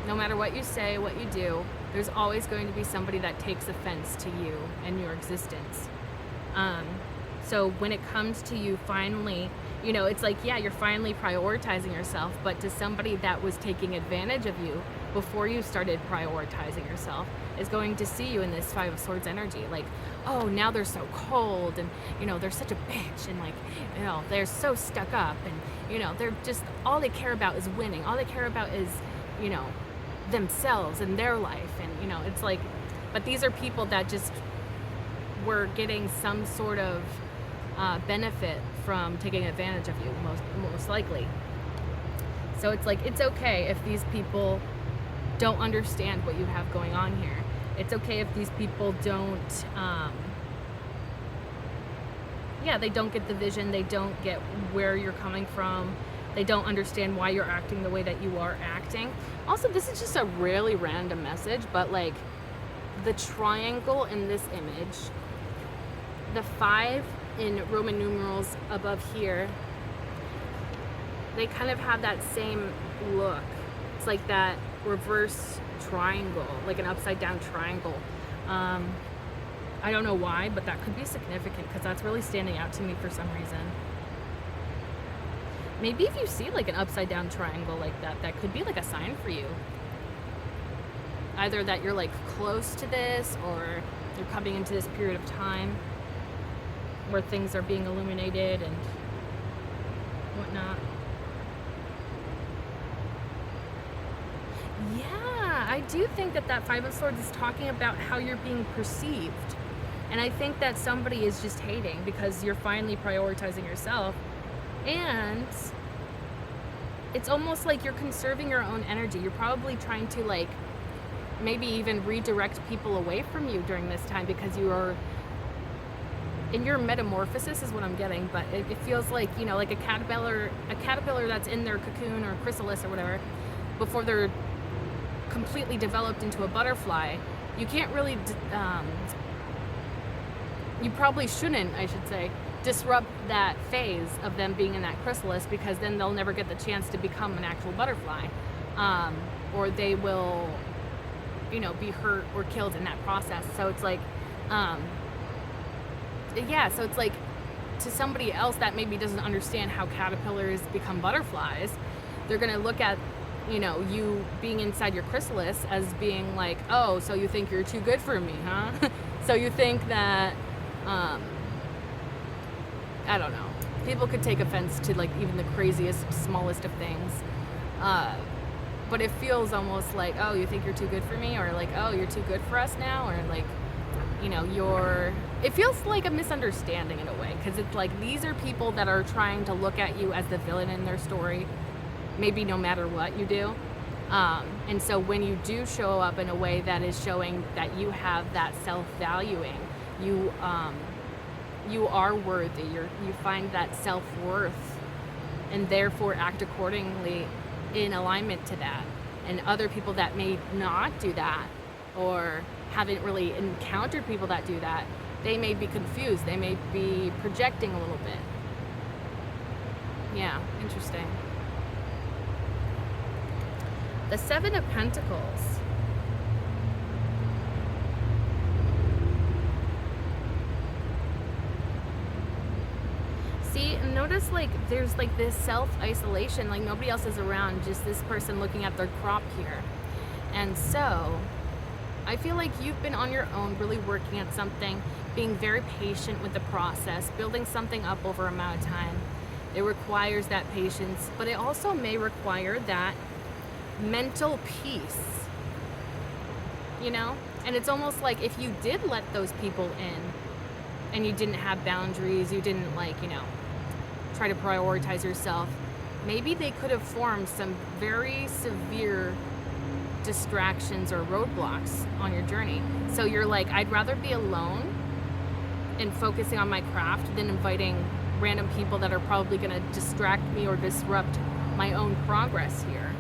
no matter what you say, what you do, there's always going to be somebody that takes offense to you and your existence. So when it comes to you finally, you know, it's like, yeah, you're finally prioritizing yourself, but to somebody that was taking advantage of you before you started prioritizing yourself is going to see you in this Five of Swords energy. Like, oh, now they're so cold, and, you know, they're such a bitch, and like, you know, they're so stuck up, and, you know, they're just, all they care about is winning. All they care about is, you know, themselves and their life. And, you know, it's like, but these are people that just were getting some sort of benefit from taking advantage of you, most likely. So it's like, it's okay if these people don't understand what you have going on here. It's okay if these people don't, they don't get the vision, they don't get where you're coming from, they don't understand why you're acting the way that you are acting. Also, this is just a really random message, but like the triangle in this image, the 5 in Roman numerals above here, they kind of have that same look. It's like that reverse triangle, like an upside down triangle. I don't know why, but that could be significant because that's really standing out to me for some reason. Maybe if you see like an upside down triangle like that, that could be like a sign for you. Either that you're like close to this, or you're coming into this period of time where things are being illuminated and whatnot. Yeah, I do think that that 5 of Swords is talking about how you're being perceived. And I think that somebody is just hating because you're finally prioritizing yourself. And it's almost like you're conserving your own energy. You're probably trying to like maybe even redirect people away from you during this time because you are in your metamorphosis is what I'm getting. But it feels like, you know, like a caterpillar that's in their cocoon or chrysalis or whatever, before they're completely developed into a butterfly. You can't really you probably shouldn't, I should say, disrupt that phase of them being in that chrysalis, because then they'll never get the chance to become an actual butterfly, or they will, you know, be hurt or killed in that process. So it's like, yeah, so it's like to somebody else that maybe doesn't understand how caterpillars become butterflies, they're gonna look at, you know, you being inside your chrysalis as being like, oh, so you think you're too good for me, huh? So you think that, I don't know. People could take offense to like even the craziest, smallest of things. But it feels almost like, oh, you think you're too good for me? Or like, oh, you're too good for us now? Or like, you know, it feels like a misunderstanding in a way. Because it's like, these are people that are trying to look at you as the villain in their story. Maybe no matter what you do. And so when you do show up in a way that is showing that you have that self-valuing, you are worthy, you find that self-worth, and therefore act accordingly in alignment to that. And other people that may not do that, or haven't really encountered people that do that, they may be confused, they may be projecting a little bit. Yeah, interesting. The 7 of Pentacles. See, notice like there's like this self-isolation, like nobody else is around, just this person looking at their crop here. And so I feel like you've been on your own, really working at something, being very patient with the process, building something up over an amount of time. It requires that patience, but it also may require that mental peace, you know? And it's almost like if you did let those people in and you didn't have boundaries, you didn't like, you know, try to prioritize yourself, maybe they could have formed some very severe distractions or roadblocks on your journey. So you're like, I'd rather be alone and focusing on my craft than inviting random people that are probably going to distract me or disrupt my own progress here.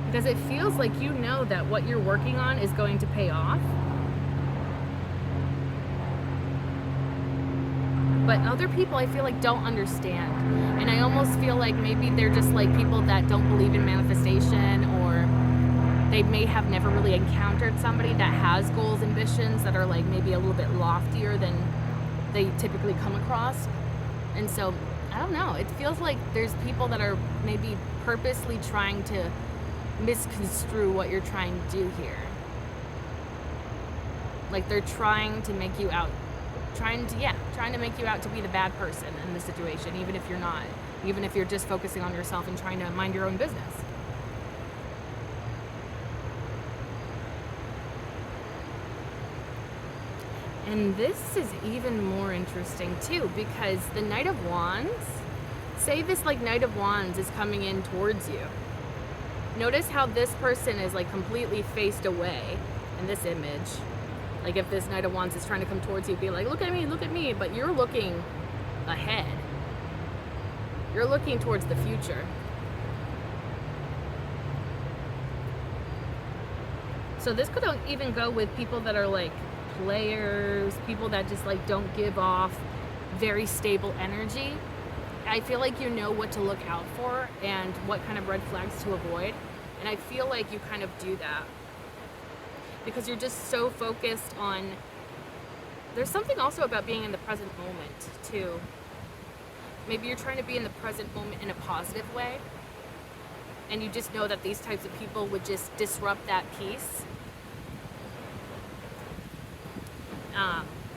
Because it feels like you know that what you're working on is going to pay off. But other people, I feel like, don't understand. And I almost feel like maybe they're just like people that don't believe in manifestation, or they may have never really encountered somebody that has goals, ambitions that are like maybe a little bit loftier than they typically come across. And so, I don't know. It feels like there's people that are maybe purposely trying to misconstrue what you're trying to do here. Like they're trying to make you out, trying to make you out to be the bad person in the situation, even if you're not, even if you're just focusing on yourself and trying to mind your own business. And this is even more interesting too, because the Knight of Wands, say this like Knight of Wands is coming in towards you. Notice how this person is like completely faced away in this image. Like if this Knight of Wands is trying to come towards you, be like, look at me, but you're looking ahead. You're looking towards the future. So this could even go with people that are like players, people that just like don't give off very stable energy, I feel like you know what to look out for and what kind of red flags to avoid. And I feel like you kind of do that because you're just so focused on, there's something also about being in the present moment too. Maybe you're trying to be in the present moment in a positive way, and you just know that these types of people would just disrupt that peace.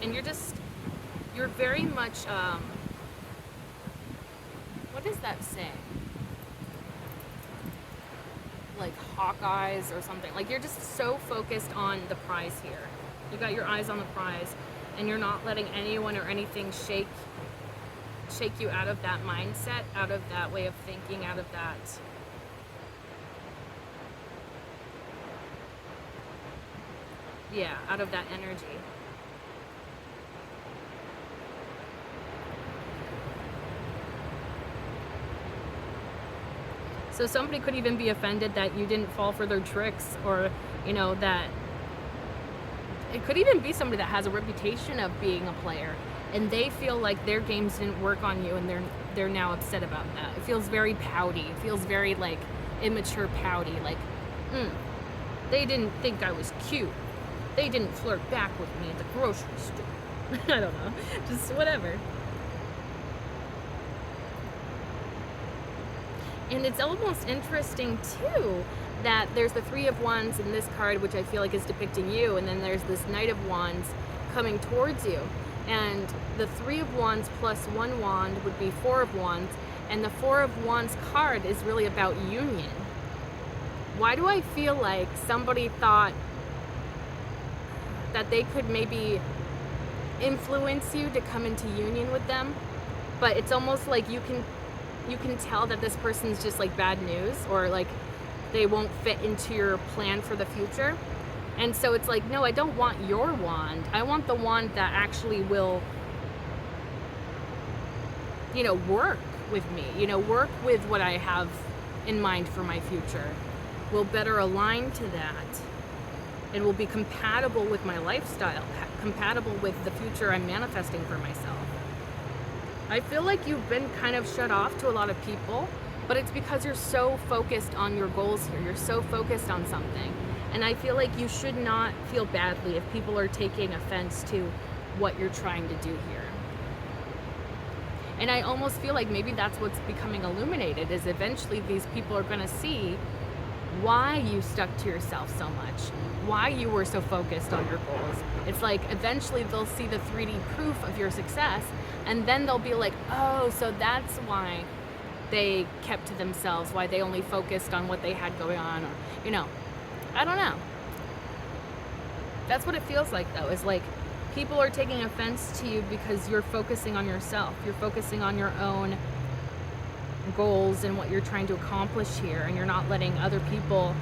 And you're very much, what does that say? Like Hawkeyes or something. Like you're just so focused on the prize here. You got your eyes on the prize, and you're not letting anyone or anything shake you out of that mindset, out of that way of thinking, out of that out of that energy. So somebody could even be offended that you didn't fall for their tricks, or that it could even be somebody that has a reputation of being a player, and they feel like their games didn't work on you, and they're now upset about that. It feels very pouty. It feels very like immature pouty. Like, they didn't think I was cute. They didn't flirt back with me at the grocery store. I don't know. Just whatever. And it's almost interesting too that there's the Three of Wands in this card, which I feel like is depicting you, and then there's this Knight of Wands coming towards you. And the Three of Wands plus one wand would be Four of Wands, and the Four of Wands card is really about union. Why do I feel like somebody thought that they could maybe influence you to come into union with them, but it's almost like you can tell that this person's just like bad news, or like they won't fit into your plan for the future. And so it's like, no, I don't want your wand. I want the wand that actually will, work with me, work with what I have in mind for my future, will better align to that. It will be compatible with my lifestyle, compatible with the future I'm manifesting for myself. I feel like you've been kind of shut off to a lot of people, but it's because you're so focused on your goals here. You're so focused on something. And I feel like you should not feel badly if people are taking offense to what you're trying to do here. And I almost feel like maybe that's what's becoming illuminated, is eventually these people are going to see why you stuck to yourself so much, why you were so focused on your goals. It's like eventually they'll see the 3D proof of your success, and then they'll be like, oh, so that's why they kept to themselves, why they only focused on what they had going on, or, I don't know. That's what it feels like, though, is like people are taking offense to you because you're focusing on yourself. You're focusing on your own goals and what you're trying to accomplish here, and you're not letting other people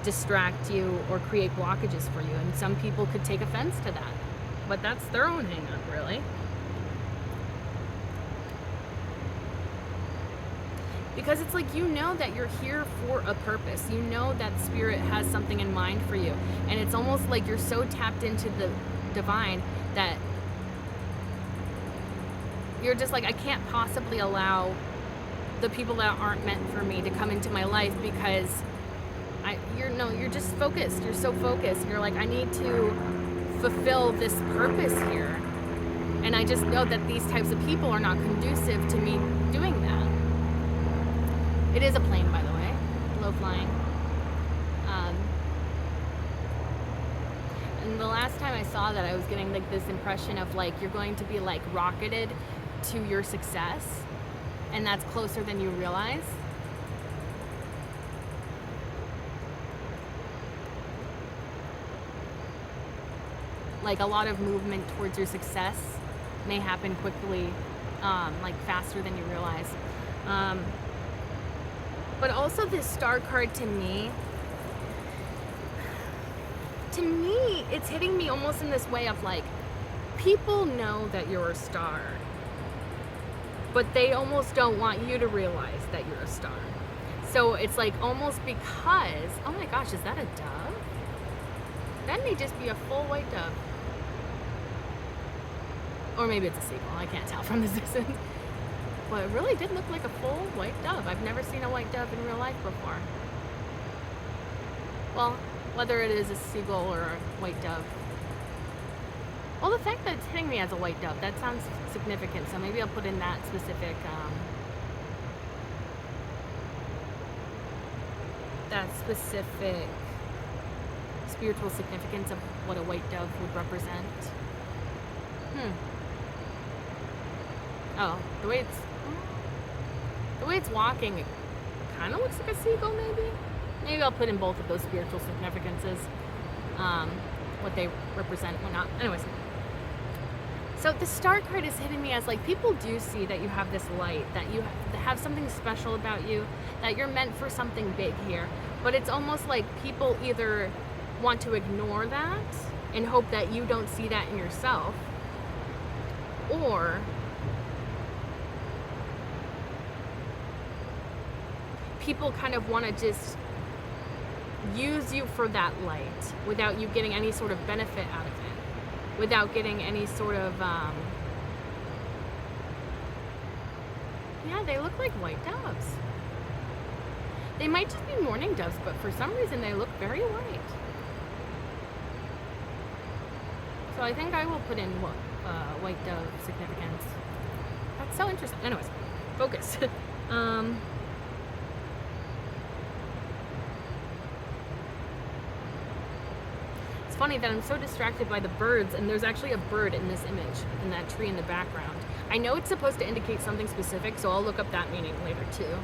distract you or create blockages for you. And some people could take offense to that, but that's their own hang-up, really. Because it's like, that you're here for a purpose. You know that spirit has something in mind for you. And it's almost like you're so tapped into the divine that you're just like, I can't possibly allow the people that aren't meant for me to come into my life, because you're just focused. You're so focused. You're like, I need to fulfill this purpose here. And I just know that these types of people are not conducive to me doing that. It is a plane, by the way, low flying. And the last time I saw that, I was getting like this impression of like you're going to be like rocketed to your success, and that's closer than you realize. Like a lot of movement towards your success may happen quickly, like faster than you realize. But also this star card to me, it's hitting me almost in this way of like, people know that you're a star, but they almost don't want you to realize that you're a star. So it's like almost because, oh my gosh, is that a dove? That may just be a full white dove. Or maybe it's a seagull. I can't tell from this distance. But it really did look like a full white dove. I've never seen a white dove in real life before. Well, whether it is a seagull or a white dove. Well, the fact that it's hitting me as a white dove, that sounds significant. So maybe I'll put in that specific, spiritual significance of what a white dove would represent. Oh, the way it's walking, it kind of looks like a seagull, maybe. Maybe I'll put in both of those spiritual significances, what they represent, whatnot. Anyways, so the star card is hitting me as like people do see that you have this light, that you have something special about you, that you're meant for something big here. But it's almost like people either want to ignore that and hope that you don't see that in yourself, or people kind of want to just use you for that light without you getting any sort of benefit out of it, without getting any sort of yeah, they look like white doves. They might just be mourning doves, but for some reason they look very white. So I think I will put in white dove significance. That's so interesting. Anyways, focus. It's funny that I'm so distracted by the birds, and there's actually a bird in this image, in that tree in the background. I know it's supposed to indicate something specific, so I'll look up that meaning later too.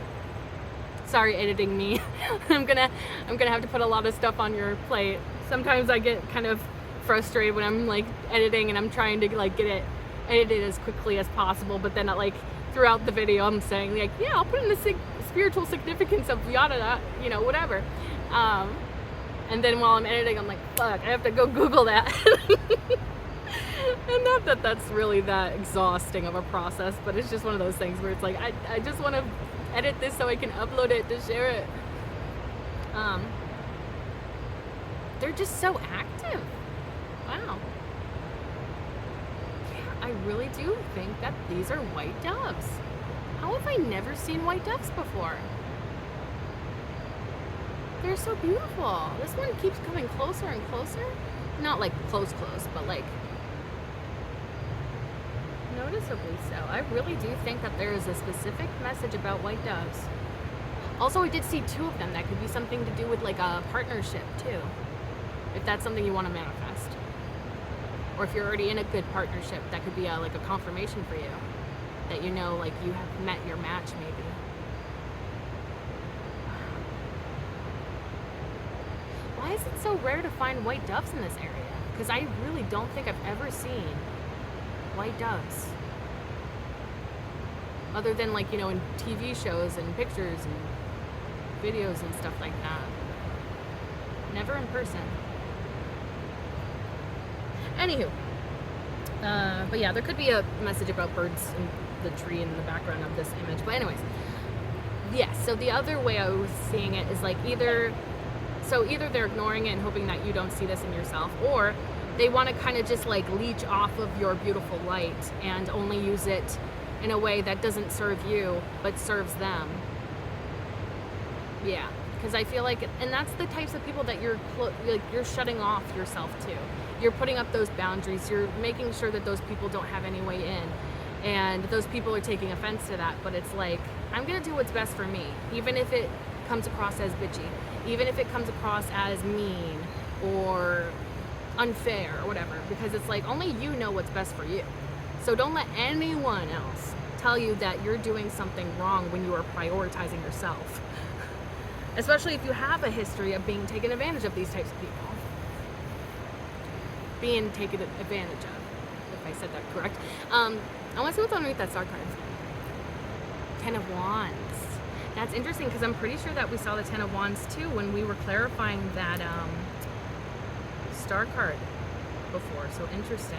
Sorry, editing me. I'm gonna have to put a lot of stuff on your plate. Sometimes I get kind of frustrated when I'm like editing and I'm trying to like get it edited as quickly as possible, but then like throughout the video I'm saying like, yeah, I'll put in the spiritual significance of yada, you know, whatever. And then while I'm editing, I'm like, fuck, I have to go Google that. And not that that's really that exhausting of a process, but it's just one of those things where it's like, I just want to edit this so I can upload it to share it. They're just so active. Wow. Yeah, I really do think that these are white doves. How have I never seen white doves before? They're so beautiful. This one keeps coming closer and closer. Not like close, but like noticeably so. I really do think that there is a specific message about white doves. Also, I did see two of them. That could be something to do with like a partnership too. If that's something you want to manifest. Or if you're already in a good partnership, that could be like a confirmation for you. That you know, like you have met your match maybe. Why is it so rare to find white doves in this area? Because I really don't think I've ever seen white doves. Other than like, you know, in TV shows and pictures and videos and stuff like that. Never in person. Anywho. But yeah, there could be a message about birds in the tree in the background of this image. But anyways. Yes, so the other way I was seeing it is like either they're ignoring it and hoping that you don't see this in yourself, or they want to kind of just like leech off of your beautiful light and only use it in a way that doesn't serve you but serves them. Yeah, because I feel like, and that's the types of people that you're shutting off yourself to. You're putting up those boundaries. You're making sure that those people don't have any way in, and those people are taking offense to that. But it's like, I'm gonna do what's best for me, even if it comes across as bitchy, even if it comes across as mean or unfair or whatever, because it's like only you know what's best for you. So don't let anyone else tell you that you're doing something wrong when you are prioritizing yourself. Especially if you have a history of being taken advantage of, these types of people. Being taken advantage of, if I said that correct. I want to see what's underneath that star card. 10 of Wands. That's interesting because I'm pretty sure that we saw the 10 of Wands too when we were clarifying that star card before. So interesting.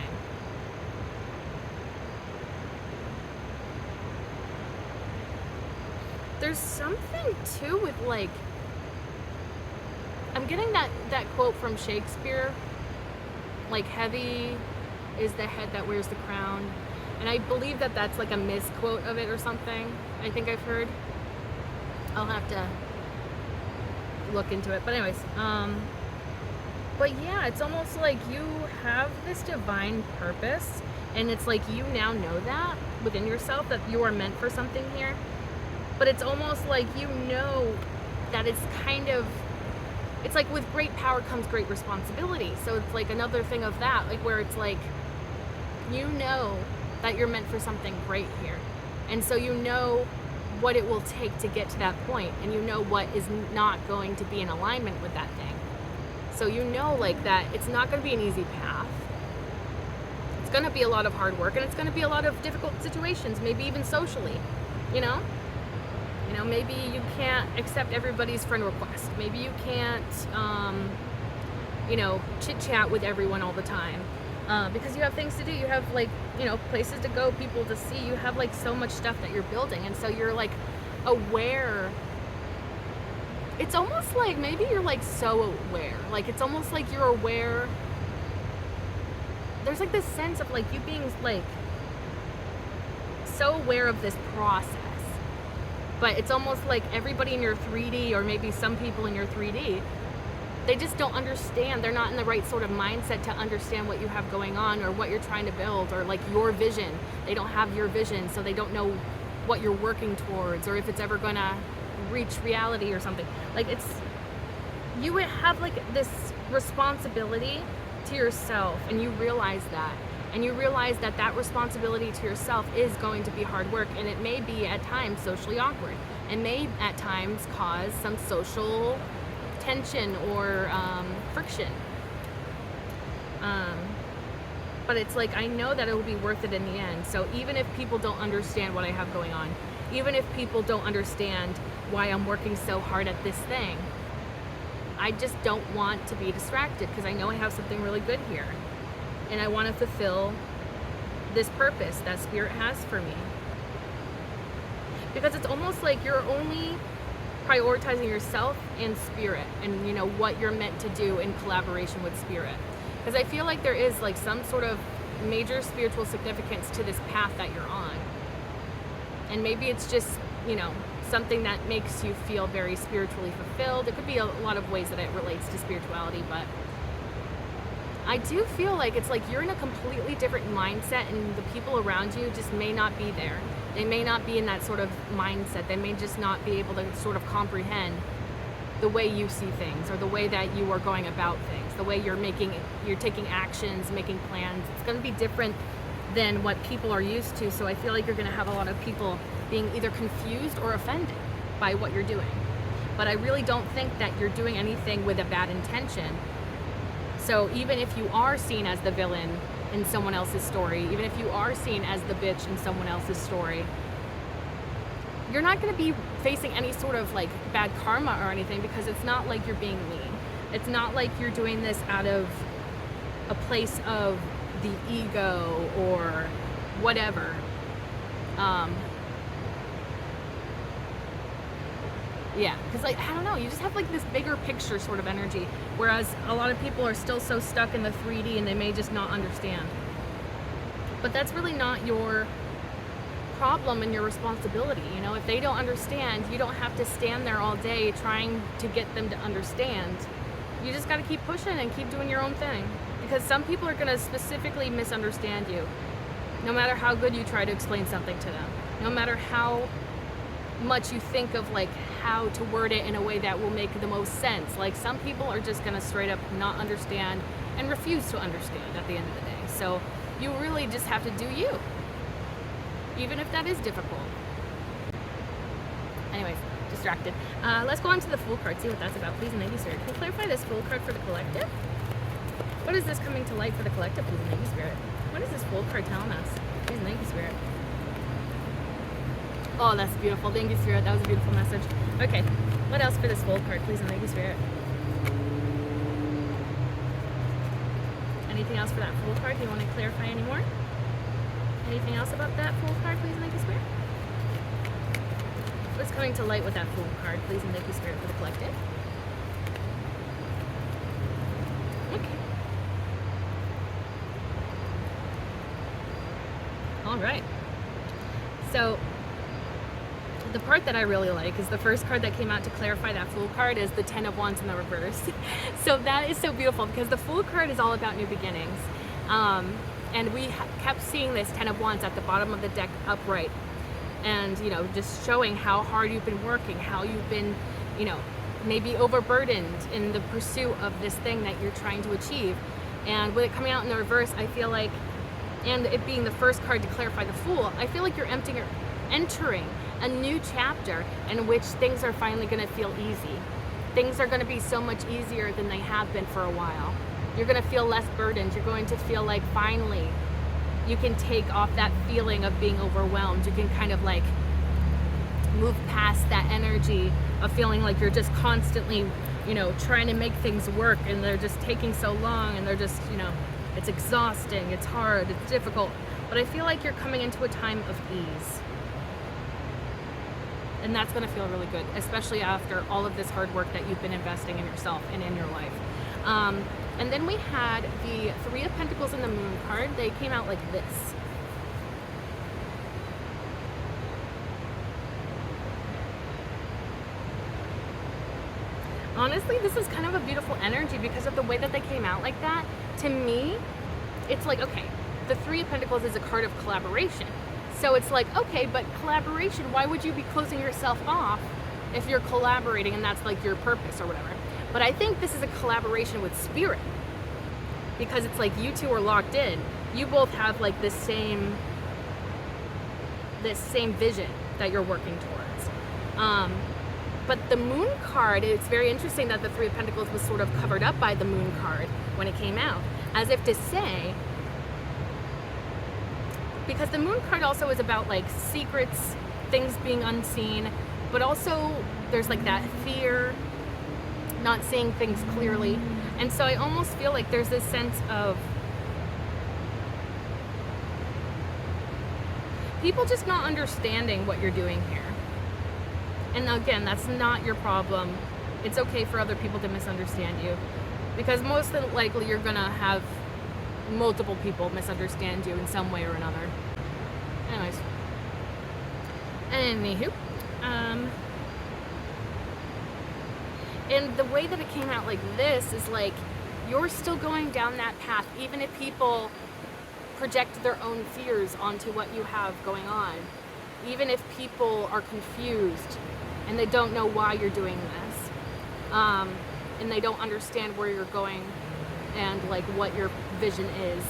There's something too with like, I'm getting that quote from Shakespeare, like heavy is the head that wears the crown. And I believe that that's like a misquote of it or something. I think I've heard. I'll have to look into it. But anyways, but yeah, it's almost like you have this divine purpose, and it's like you now know that within yourself that you are meant for something here. But it's almost like you know that it's kind of, it's like with great power comes great responsibility. So it's like another thing of that, like where it's like, you know that you're meant for something great here. And so you know what it will take to get to that point, and you know what is not going to be in alignment with that thing. So you know like that it's not going to be an easy path. It's going to be a lot of hard work, and it's going to be a lot of difficult situations, maybe even socially, you know? You know, maybe you can't accept everybody's friend request. Maybe you can't, you know, chit-chat with everyone all the time. Because you have things to do. You have like, you know, places to go, people to see. You have like so much stuff that you're building. And so you're like aware. It's almost like maybe you're like so aware. Like it's almost like you're aware. There's like this sense of like you being like so aware of this process. But it's almost like everybody in your 3D, or maybe some people in your 3D, they just don't understand. They're not in the right sort of mindset to understand what you have going on, or what you're trying to build, or like your vision. They don't have your vision, so they don't know what you're working towards, or if it's ever gonna reach reality or something. Like it's, you would have like this responsibility to yourself, and you realize that. And you realize that that responsibility to yourself is going to be hard work, and it may be at times socially awkward, and may at times cause some social tension or friction. But it's like, I know that it will be worth it in the end. So even if people don't understand what I have going on, even if people don't understand why I'm working so hard at this thing, I just don't want to be distracted, because I know I have something really good here. And I want to fulfill this purpose that Spirit has for me. Because it's almost like you're only prioritizing yourself and Spirit, and you know what you're meant to do in collaboration with Spirit. Because I feel like there is like some sort of major spiritual significance to this path that you're on. And maybe it's just, you know, something that makes you feel very spiritually fulfilled. It could be a lot of ways that it relates to spirituality, but I do feel like it's like you're in a completely different mindset, and the people around you just may not be there. They may not be in that sort of mindset. They may just not be able to sort of comprehend the way you see things, or the way that you are going about things, the way you're taking actions, making plans. It's going to be different than what people are used to. So I feel like you're going to have a lot of people being either confused or offended by what you're doing. But I really don't think that you're doing anything with a bad intention. So even if you are seen as the villain in someone else's story, even if you are seen as the bitch in someone else's story, you're not going to be facing any sort of like bad karma or anything, because it's not like you're being mean. It's not like you're doing this out of a place of the ego or whatever. Yeah, because like, I don't know, you just have like this bigger picture sort of energy, whereas a lot of people are still so stuck in the 3D, and they may just not understand. But that's really not your problem and your responsibility. You know, if they don't understand, you don't have to stand there all day trying to get them to understand. You just got to keep pushing and keep doing your own thing, because some people are going to specifically misunderstand you, no matter how good you try to explain something to them, no matter how much you think of like how to word it in a way that will make the most sense. Like some people are just going to straight up not understand and refuse to understand at the end of the day. So you really just have to do you, even if that is difficult. Anyways, distracted. Let's go on to the Fool card, see what that's about. Please and thank you, Spirit. Can you clarify this Fool card for the collective? What is this coming to light for the collective, please and thank you, Spirit? What is this Fool card telling us? Please and thank you, Spirit. Oh, that's beautiful. Thank you, Spirit. That was a beautiful message. Okay, what else for this Fool card, please and thank you, Spirit? Anything else for that Fool card? Do you want to clarify any more? Anything else about that Fool card, please and thank you, Spirit? What's coming to light with that Fool card, please and thank you, Spirit, for the collective? Okay. right. So the part that I really like is the first card that came out to clarify that Fool card is the Ten of Wands in the reverse. So that is so beautiful because the Fool card is all about new beginnings. And we kept seeing this Ten of Wands at the bottom of the deck upright. And, you know, just showing how hard you've been working, how you've been, you know, maybe overburdened in the pursuit of this thing that you're trying to achieve. And with it coming out in the reverse, I feel like, and it being the first card to clarify the Fool, I feel like you're entering a new chapter in which things are finally going to feel easy. Things are going to be so much easier than they have been for a while. You're going to feel less burdened. You're going to feel like finally you can take off that feeling of being overwhelmed. You can kind of like move past that energy of feeling like you're just constantly, you know, trying to make things work and they're just taking so long and they're just, you know, it's exhausting, it's hard, it's difficult. But I feel like you're coming into a time of ease. And that's going to feel really good, especially after all of this hard work that you've been investing in yourself and in your life. And then we had the Three of Pentacles and the Moon card. They came out like this. Honestly, this is kind of a beautiful energy because of the way that they came out like that. To me, it's like, okay, the Three of Pentacles is a card of collaboration. So it's like, okay, but collaboration, why would you be closing yourself off if you're collaborating and that's like your purpose or whatever? But I think this is a collaboration with spirit because it's like you two are locked in. You both have like this same vision that you're working towards. But the Moon card, it's very interesting that the Three of Pentacles was sort of covered up by the Moon card when it came out, as if to say, because the Moon card also is about like secrets, things being unseen, but also there's like that fear, not seeing things clearly. And so I almost feel like there's this sense of people just not understanding what you're doing here. And again, that's not your problem. It's okay for other people to misunderstand you because most likely you're gonna have multiple people misunderstand you in some way or another. Anyways. Anywho. And the way that it came out like this is like you're still going down that path even if people project their own fears onto what you have going on. Even if people are confused and they don't know why you're doing this. And they don't understand where you're going and like what your vision is.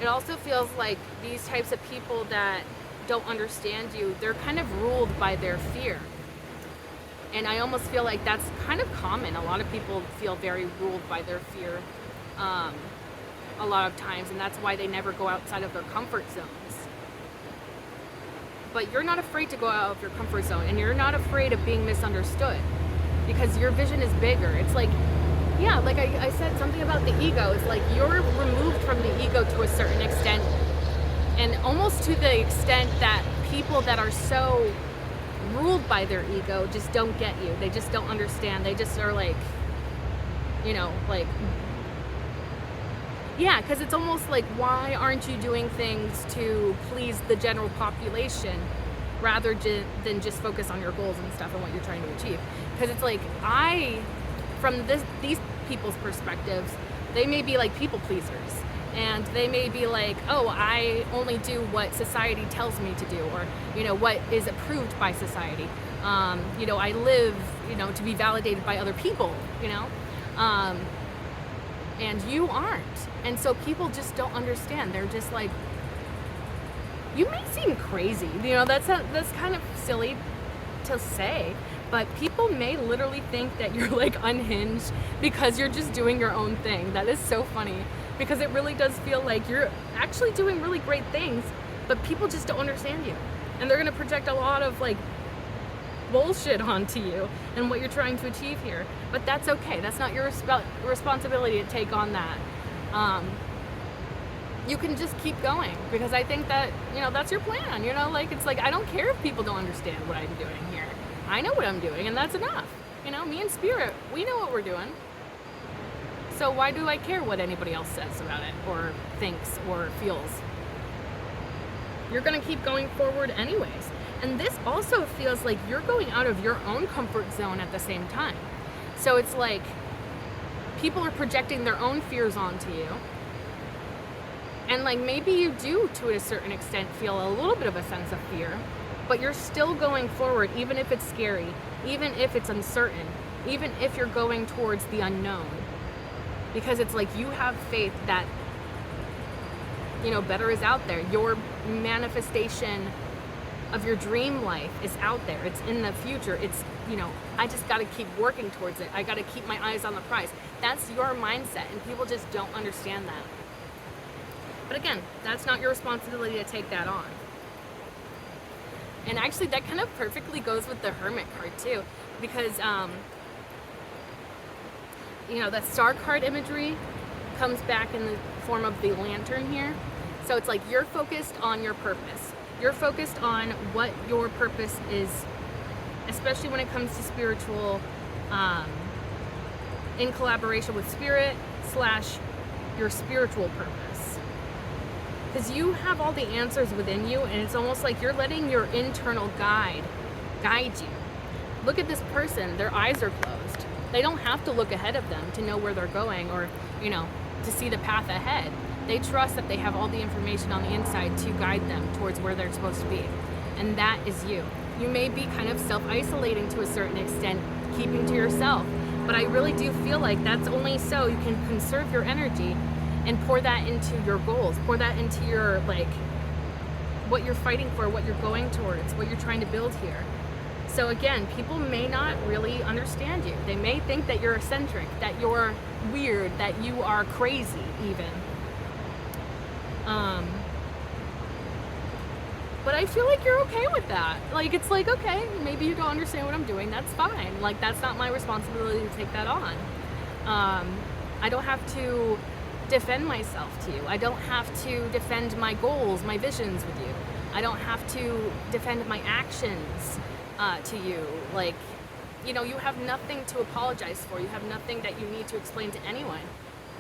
It also feels like these types of people that don't understand you, they're kind of ruled by their fear. And I almost feel like that's kind of common. A lot of people feel very ruled by their fear a lot of times, and that's why they never go outside of their comfort zones. But you're not afraid to go out of your comfort zone, and you're not afraid of being misunderstood because your vision is bigger. It's like, yeah, like I said something about the ego. It's like you're removed from the ego to a certain extent, and almost to the extent that people that are so ruled by their ego just don't get you. They just don't understand. They just are like, you know, like, yeah, because it's almost like, why aren't you doing things to please the general population rather than just focus on your goals and stuff and what you're trying to achieve? Because it's like, from these people's perspectives, they may be like people pleasers. And they may be like, oh, I only do what society tells me to do, or, you know, what is approved by society. You know, I live, you know, to be validated by other people, you know. And you aren't. And so people just don't understand. They're just like, you may seem crazy. You know, that's kind of silly to say, but people may literally think that you're like unhinged because you're just doing your own thing. That is so funny because it really does feel like you're actually doing really great things, but people just don't understand you. And they're going to project a lot of like bullshit onto you and what you're trying to achieve here. But that's okay. That's not your responsibility to take on that. You can just keep going because I think that, you know, that's your plan. You know, like, it's like, I don't care if people don't understand what I'm doing here. I know what I'm doing, and that's enough. You know, me and Spirit, we know what we're doing. So why do I care what anybody else says about it or thinks or feels? You're going to keep going forward anyways. And this also feels like you're going out of your own comfort zone at the same time. So it's like people are projecting their own fears onto you. And like maybe you do, to a certain extent, feel a little bit of a sense of fear, but you're still going forward, even if it's scary, even if it's uncertain, even if you're going towards the unknown. Because it's like you have faith that, you know, better is out there. Your manifestation of your dream life is out there. It's in the future. It's, you know, I just got to keep working towards it. I got to keep my eyes on the prize. That's your mindset, and people just don't understand that. But again, that's not your responsibility to take that on. And actually, that kind of perfectly goes with the Hermit card too, because you know, that star card imagery comes back in the form of the lantern here. So it's like you're focused on your purpose. You're focused on what your purpose is, especially when it comes to spiritual, in collaboration with spirit / your spiritual purpose. Because you have all the answers within you, and it's almost like you're letting your internal guide you. Look at this person, their eyes are closed. They don't have to look ahead of them to know where they're going or, you know, to see the path ahead. They trust that they have all the information on the inside to guide them towards where they're supposed to be. And that is you. You may be kind of self-isolating to a certain extent, keeping to yourself, but I really do feel like that's only so you can conserve your energy and pour that into your goals, pour that into your, like, what you're fighting for, what you're going towards, what you're trying to build here. So again, people may not really understand you. They may think that you're eccentric, that you're weird, that you are crazy even. But I feel like you're okay with that. Like, it's like, okay, maybe you don't understand what I'm doing. That's fine. Like, that's not my responsibility to take that on. I don't have to defend myself to you. I don't have to defend my goals, my visions with you. I don't have to defend my actions to you. Like, you know, you have nothing to apologize for. You have nothing that you need to explain to anyone.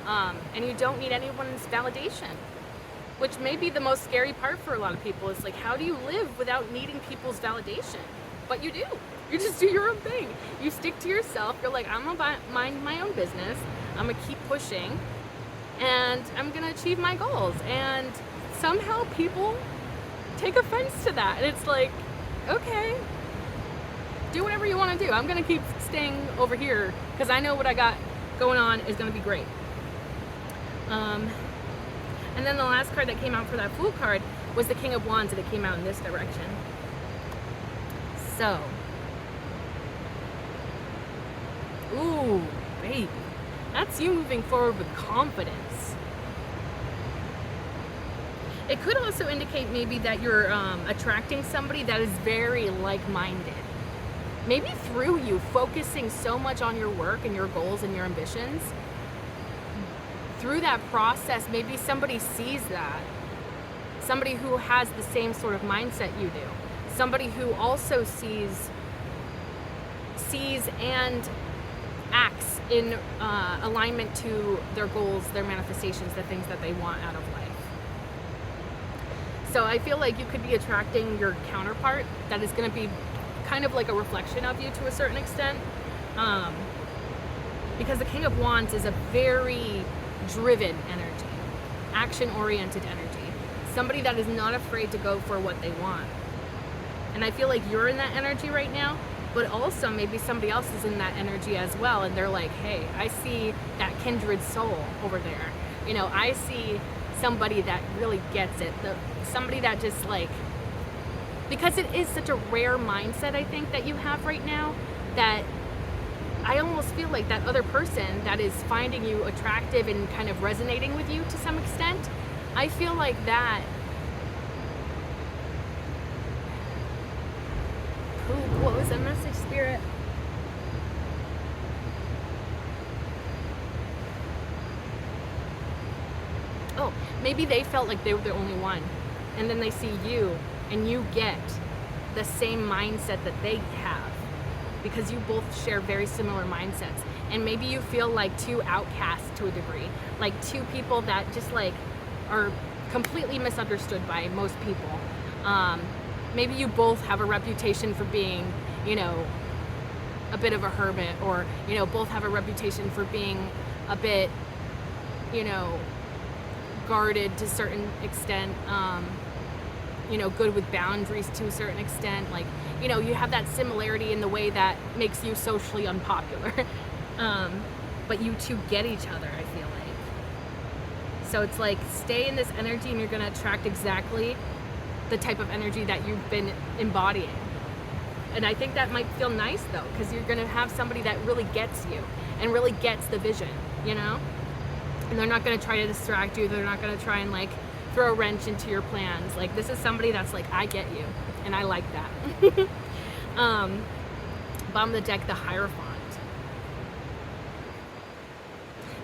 And you don't need anyone's validation, which may be the most scary part for a lot of people. Is like, how do you live without needing people's validation? But you do. You just do your own thing. You stick to yourself. You're like, I'm gonna mind my own business. I'm gonna keep pushing, and I'm gonna achieve my goals. And somehow people take offense to that. And it's like, okay, do whatever you want to do. I'm gonna keep staying over here because I know what I got going on is gonna be great. And then the last card that came out for that Fool card was the King of Wands, and it came out in this direction. So, ooh, baby, that's you moving forward with confidence. It could also indicate maybe that you're attracting somebody that is very like-minded. Maybe through you focusing so much on your work and your goals and your ambitions, through that process, maybe somebody sees that. Somebody who has the same sort of mindset you do. Somebody who also sees and acts in alignment to their goals, their manifestations, the things that they want out of life. So I feel like you could be attracting your counterpart that is going to be kind of like a reflection of you to a certain extent. Because the King of Wands is a very driven energy, action-oriented energy, somebody that is not afraid to go for what they want. And I feel like you're in that energy right now, but also maybe somebody else is in that energy as well, and they're like, hey, I see that kindred soul over there. You know, I see somebody that really gets it, somebody that just like, because it is such a rare mindset, I think, that you have right now, that I almost feel like that other person that is finding you attractive and kind of resonating with you to some extent, I feel like that, what was the message, Spirit? Oh, maybe they felt like they were the only one, and then they see you and you get the same mindset that they have. because you both share very similar mindsets. And maybe you feel like two outcasts to a degree, like two people that just like are completely misunderstood by most people. Maybe you both have a reputation for being, you know, a bit of a hermit, or, you know, both have a reputation for being a bit, you know, guarded to a certain extent, you know, good with boundaries to a certain extent. Like, you know, you have that similarity in the way that makes you socially unpopular. But you two get each other, I feel like. So it's like, stay in this energy and you're going to attract exactly the type of energy that you've been embodying. And I think that might feel nice though, because you're going to have somebody that really gets you and really gets the vision, you know? And they're not going to try to distract you. They're not going to try and like throw a wrench into your plans. Like, this is somebody that's like, I get you. And I like that. Bottom of the deck, the Hierophant.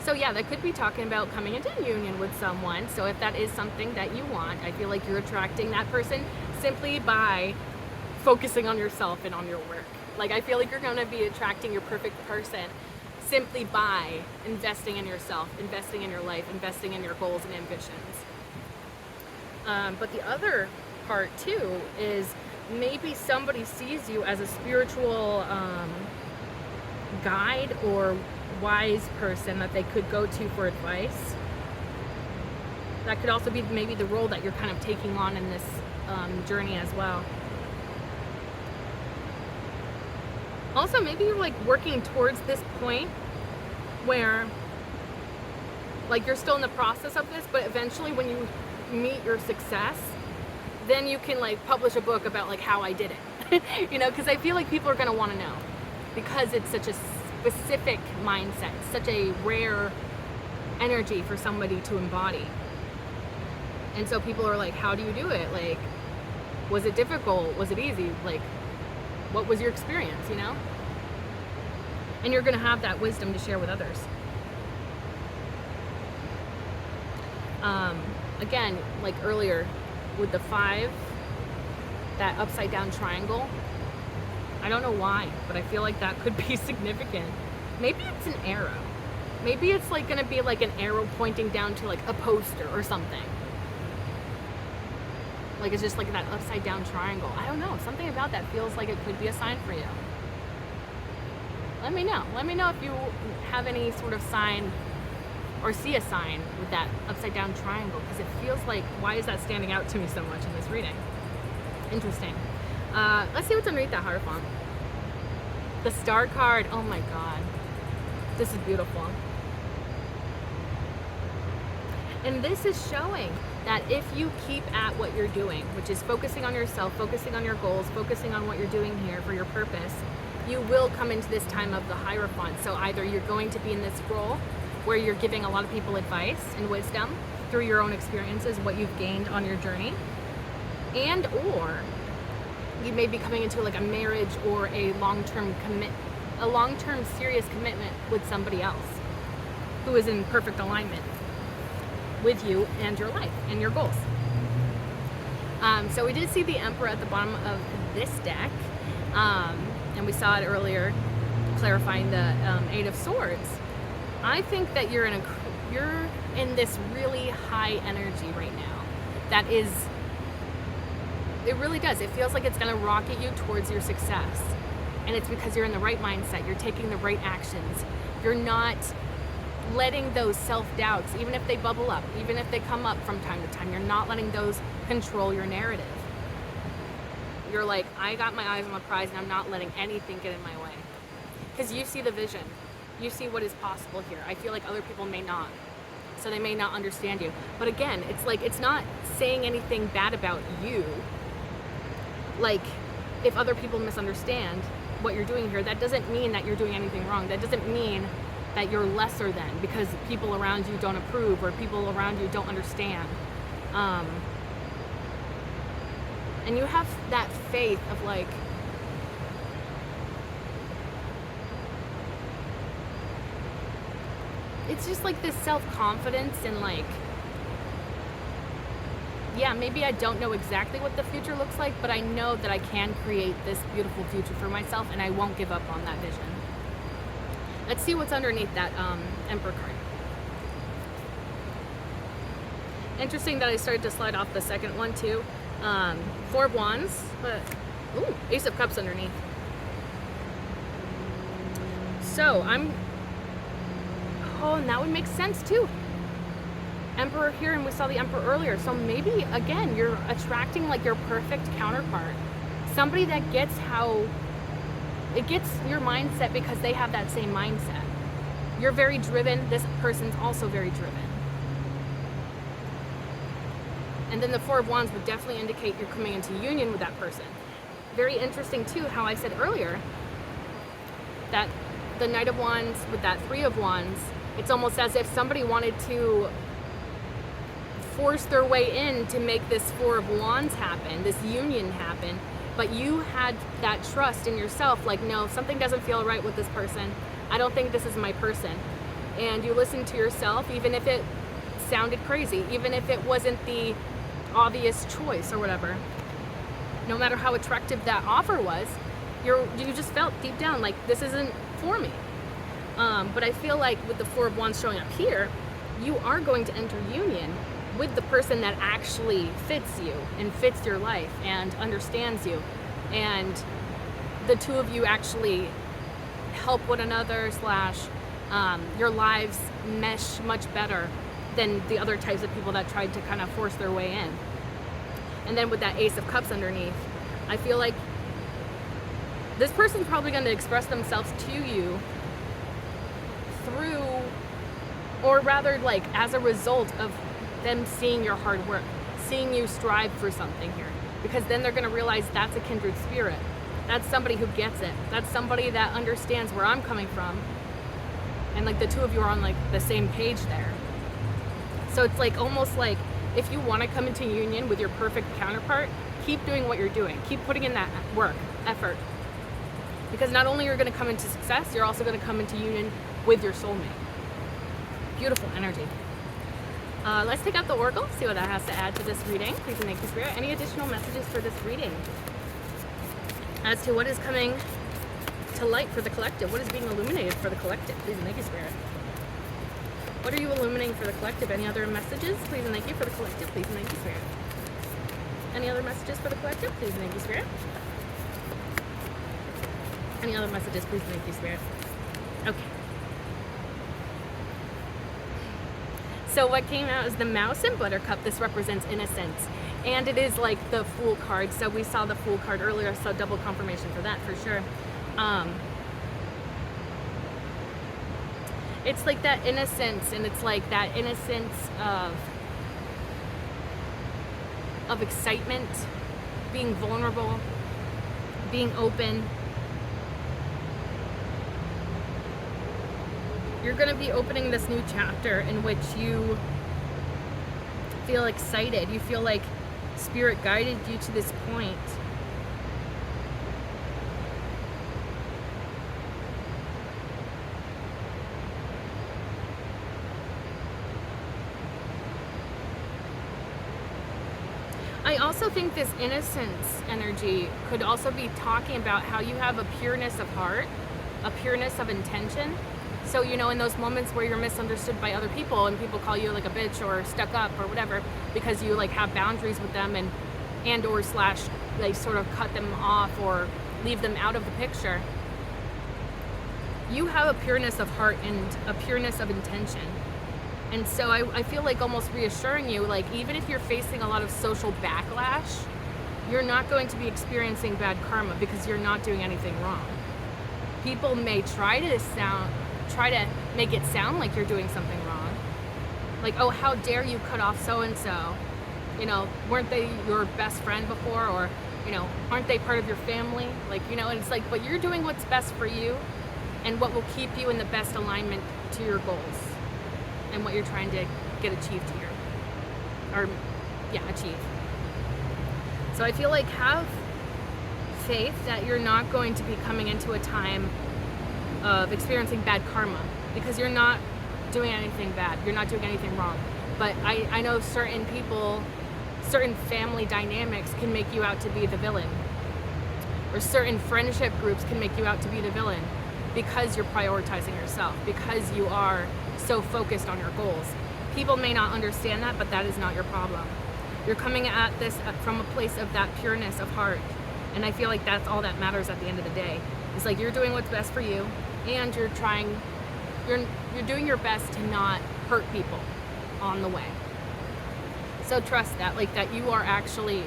So yeah, that could be talking about coming into union with someone. So if that is something that you want, I feel like you're attracting that person simply by focusing on yourself and on your work. Like, I feel like you're going to be attracting your perfect person simply by investing in yourself, investing in your life, investing in your goals and ambitions. But the other part too is maybe somebody sees you as a spiritual guide or wise person that they could go to for advice. That could also be maybe the role that you're kind of taking on in this journey as well. Also, maybe you're like working towards this point where like you're still in the process of this, but eventually when you meet your success, then you can like publish a book about like how I did it. You know, because I feel like people are going to want to know, because it's such a specific mindset, such a rare energy for somebody to embody. And so people are like, how do you do it? Like, was it difficult? Was it easy? Like, what was your experience, you know? And you're going to have that wisdom to share with others. Again, like earlier with the 5, that upside down triangle, I don't know why, but I feel like that could be significant. Maybe it's an arrow. Maybe it's like going to be like an arrow pointing down to like a poster or something. Like, it's just like that upside down triangle. I don't know. Something about that feels like it could be a sign for you. Let me know. Let me know if you have any sort of sign or see a sign with that upside down triangle, because it feels like, why is that standing out to me so much in this reading? Interesting. Let's see what's underneath that Hierophant. The Star card. Oh my God. This is beautiful. And this is showing that if you keep at what you're doing, which is focusing on yourself, focusing on your goals, focusing on what you're doing here for your purpose, you will come into this time of the Hierophant. So either you're going to be in this role where you're giving a lot of people advice and wisdom through your own experiences, what you've gained on your journey, and or you may be coming into like a marriage or a long-term serious commitment with somebody else who is in perfect alignment with you and your life and your goals. So we did see the Emperor at the bottom of this deck, and we saw it earlier clarifying the 8 of Swords. I think that you're in this really high energy right now. That is, it really does. It feels like it's going to rocket you towards your success. And it's because you're in the right mindset. You're taking the right actions. You're not letting those self-doubts, even if they bubble up, even if they come up from time to time, you're not letting those control your narrative. You're like, I got my eyes on the prize and I'm not letting anything get in my way. Because you see the vision. You see what is possible here. I feel like other people may not. So they may not understand you. But again, it's like, it's not saying anything bad about you. Like, if other people misunderstand what you're doing here, that doesn't mean that you're doing anything wrong. That doesn't mean that you're lesser than because people around you don't approve or people around you don't understand. And you have that faith of like, it's just like this self-confidence and like, yeah, maybe I don't know exactly what the future looks like, but I know that I can create this beautiful future for myself, and I won't give up on that vision. Let's see what's underneath that Emperor card. Interesting that I started to slide off the second one too. Four of Wands, but ooh, Ace of Cups underneath. So oh, and that would make sense too. Emperor here, and we saw the Emperor earlier. So maybe again, you're attracting like your perfect counterpart, somebody that gets it gets your mindset because they have that same mindset. You're very driven. This person's also very driven. And then the Four of Wands would definitely indicate you're coming into union with that person. Very interesting too, how I said earlier that the Knight of Wands with that Three of Wands, it's almost as if somebody wanted to force their way in to make this Four of Wands happen, this union happen, but you had that trust in yourself, like, no, something doesn't feel right with this person. I don't think this is my person. And you listened to yourself, even if it sounded crazy, even if it wasn't the obvious choice or whatever. No matter how attractive that offer was, you just felt deep down like this isn't for me. But I feel like with the Four of Wands showing up here, you are going to enter union with the person that actually fits you and fits your life and understands you, and the two of you actually help one another / your lives mesh much better than the other types of people that tried to kind of force their way in. And then with that Ace of Cups underneath, I feel like this person's probably going to express themselves to you through, or rather like as a result of them seeing your hard work, seeing you strive for something here, because then they're going to realize that's a kindred spirit. That's somebody who gets it. That's somebody that understands where I'm coming from. And like the two of you are on like the same page there. So it's like almost like if you want to come into union with your perfect counterpart, keep doing what you're doing. Keep putting in that work, effort. Because not only you're going to come into success, you're also going to come into union with your soulmate. Beautiful energy. Let's take out the Oracle, see what that has to add to this reading. Please and thank you, Spirit. Any additional messages for this reading? As to what is coming to light for the collective, what is being illuminated for the collective? Please and thank you, Spirit. What are you illuminating for the collective? Any other messages? Please and thank you for the collective. Please and thank you, Spirit. Any other messages for the collective? Please and thank you, Spirit. Any other messages? Please and thank you, Spirit. Okay. So what came out is the Mouse and Buttercup. This represents innocence. And it is like the Fool card. So we saw the Fool card earlier, so double confirmation for that for sure. It's like that innocence, and it's like that innocence of excitement, being vulnerable, being open. You're going to be opening this new chapter in which you feel excited. You feel like Spirit guided you to this point. I also think this innocence energy could also be talking about how you have a pureness of heart, a pureness of intention. So, you know, in those moments where you're misunderstood by other people and people call you like a bitch or stuck up or whatever because you like have boundaries with them and or / like sort of cut them off or leave them out of the picture, you have a pureness of heart and a pureness of intention. And so I feel like almost reassuring you, like even if you're facing a lot of social backlash, you're not going to be experiencing bad karma because you're not doing anything wrong. People may try to make it sound like you're doing something wrong. Like, oh, how dare you cut off so-and-so? You know, weren't they your best friend before? Or, you know, aren't they part of your family? Like, you know, and it's like, but you're doing what's best for you and what will keep you in the best alignment to your goals and what you're trying to get achieved here. Achieve. So I feel like have faith that you're not going to be coming into a time of experiencing bad karma because you're not doing anything bad. You're not doing anything wrong. But I know certain people, certain family dynamics can make you out to be the villain, or certain friendship groups can make you out to be the villain because you're prioritizing yourself, because you are so focused on your goals. People may not understand that, but that is not your problem. You're coming at this from a place of that pureness of heart, and I feel like that's all that matters at the end of the day. It's like you're doing what's best for you, and you're doing your best to not hurt people on the way. So trust that, like, that you are actually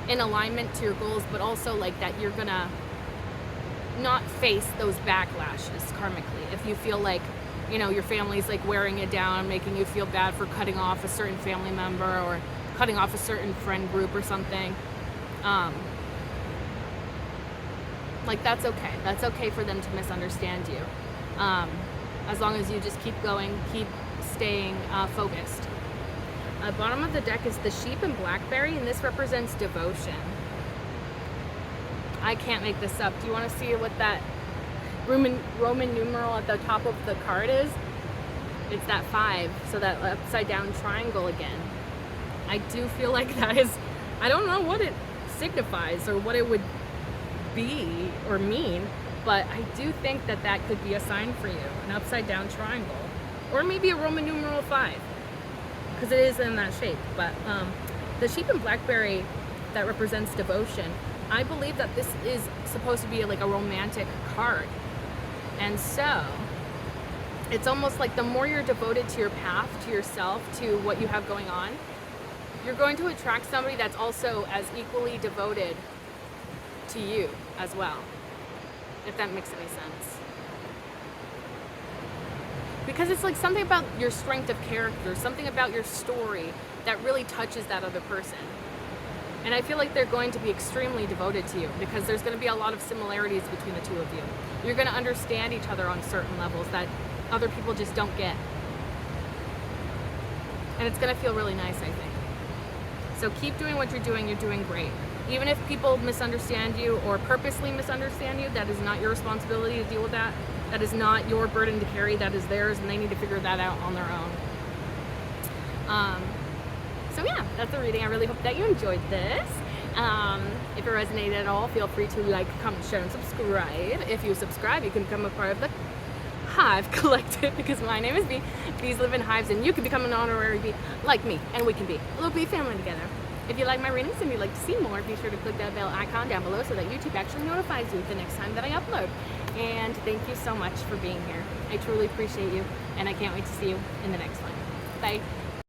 in alignment to your goals, but also like that you're gonna not face those backlashes karmically. If you feel like, you know, your family's like wearing it down, making you feel bad for cutting off a certain family member or cutting off a certain friend group or something, like that's okay. That's okay for them to misunderstand you. As long as you just keep going, keep staying focused. Bottom of the deck is the sheep and blackberry, and this represents devotion. I can't make this up. Do you want to see what that Roman numeral at the top of the card is? It's that 5, so that upside down triangle again. I do feel like that is, I don't know what it signifies or what it would be or mean, but I do think that that could be a sign for you, an upside down triangle, or maybe a Roman numeral 5, because it is in that shape. But the sheep and blackberry that represents devotion, I believe that this is supposed to be like a romantic card. And so it's almost like the more you're devoted to your path, to yourself, to what you have going on, you're going to attract somebody that's also as equally devoted to you as well, if that makes any sense. Because it's like something about your strength of character, something about your story that really touches that other person. And I feel like they're going to be extremely devoted to you because there's going to be a lot of similarities between the two of you. You're going to understand each other on certain levels that other people just don't get. And it's going to feel really nice, I think. So keep doing what you're doing great. Even if people misunderstand you or purposely misunderstand you, that is not your responsibility to deal with that. That is not your burden to carry, that is theirs, and they need to figure that out on their own. So yeah, that's the reading. I really hope that you enjoyed this. If it resonated at all, feel free to like, comment, share, and subscribe. If you subscribe, you can become a part of the Hive Collective, because my name is Bee. Bees live in hives, and you can become an honorary bee like me, and we can be a little bee family together. If you like my readings and you'd like to see more, be sure to click that bell icon down below so that YouTube actually notifies you the next time that I upload. And thank you so much for being here. I truly appreciate you, and I can't wait to see you in the next one. Bye.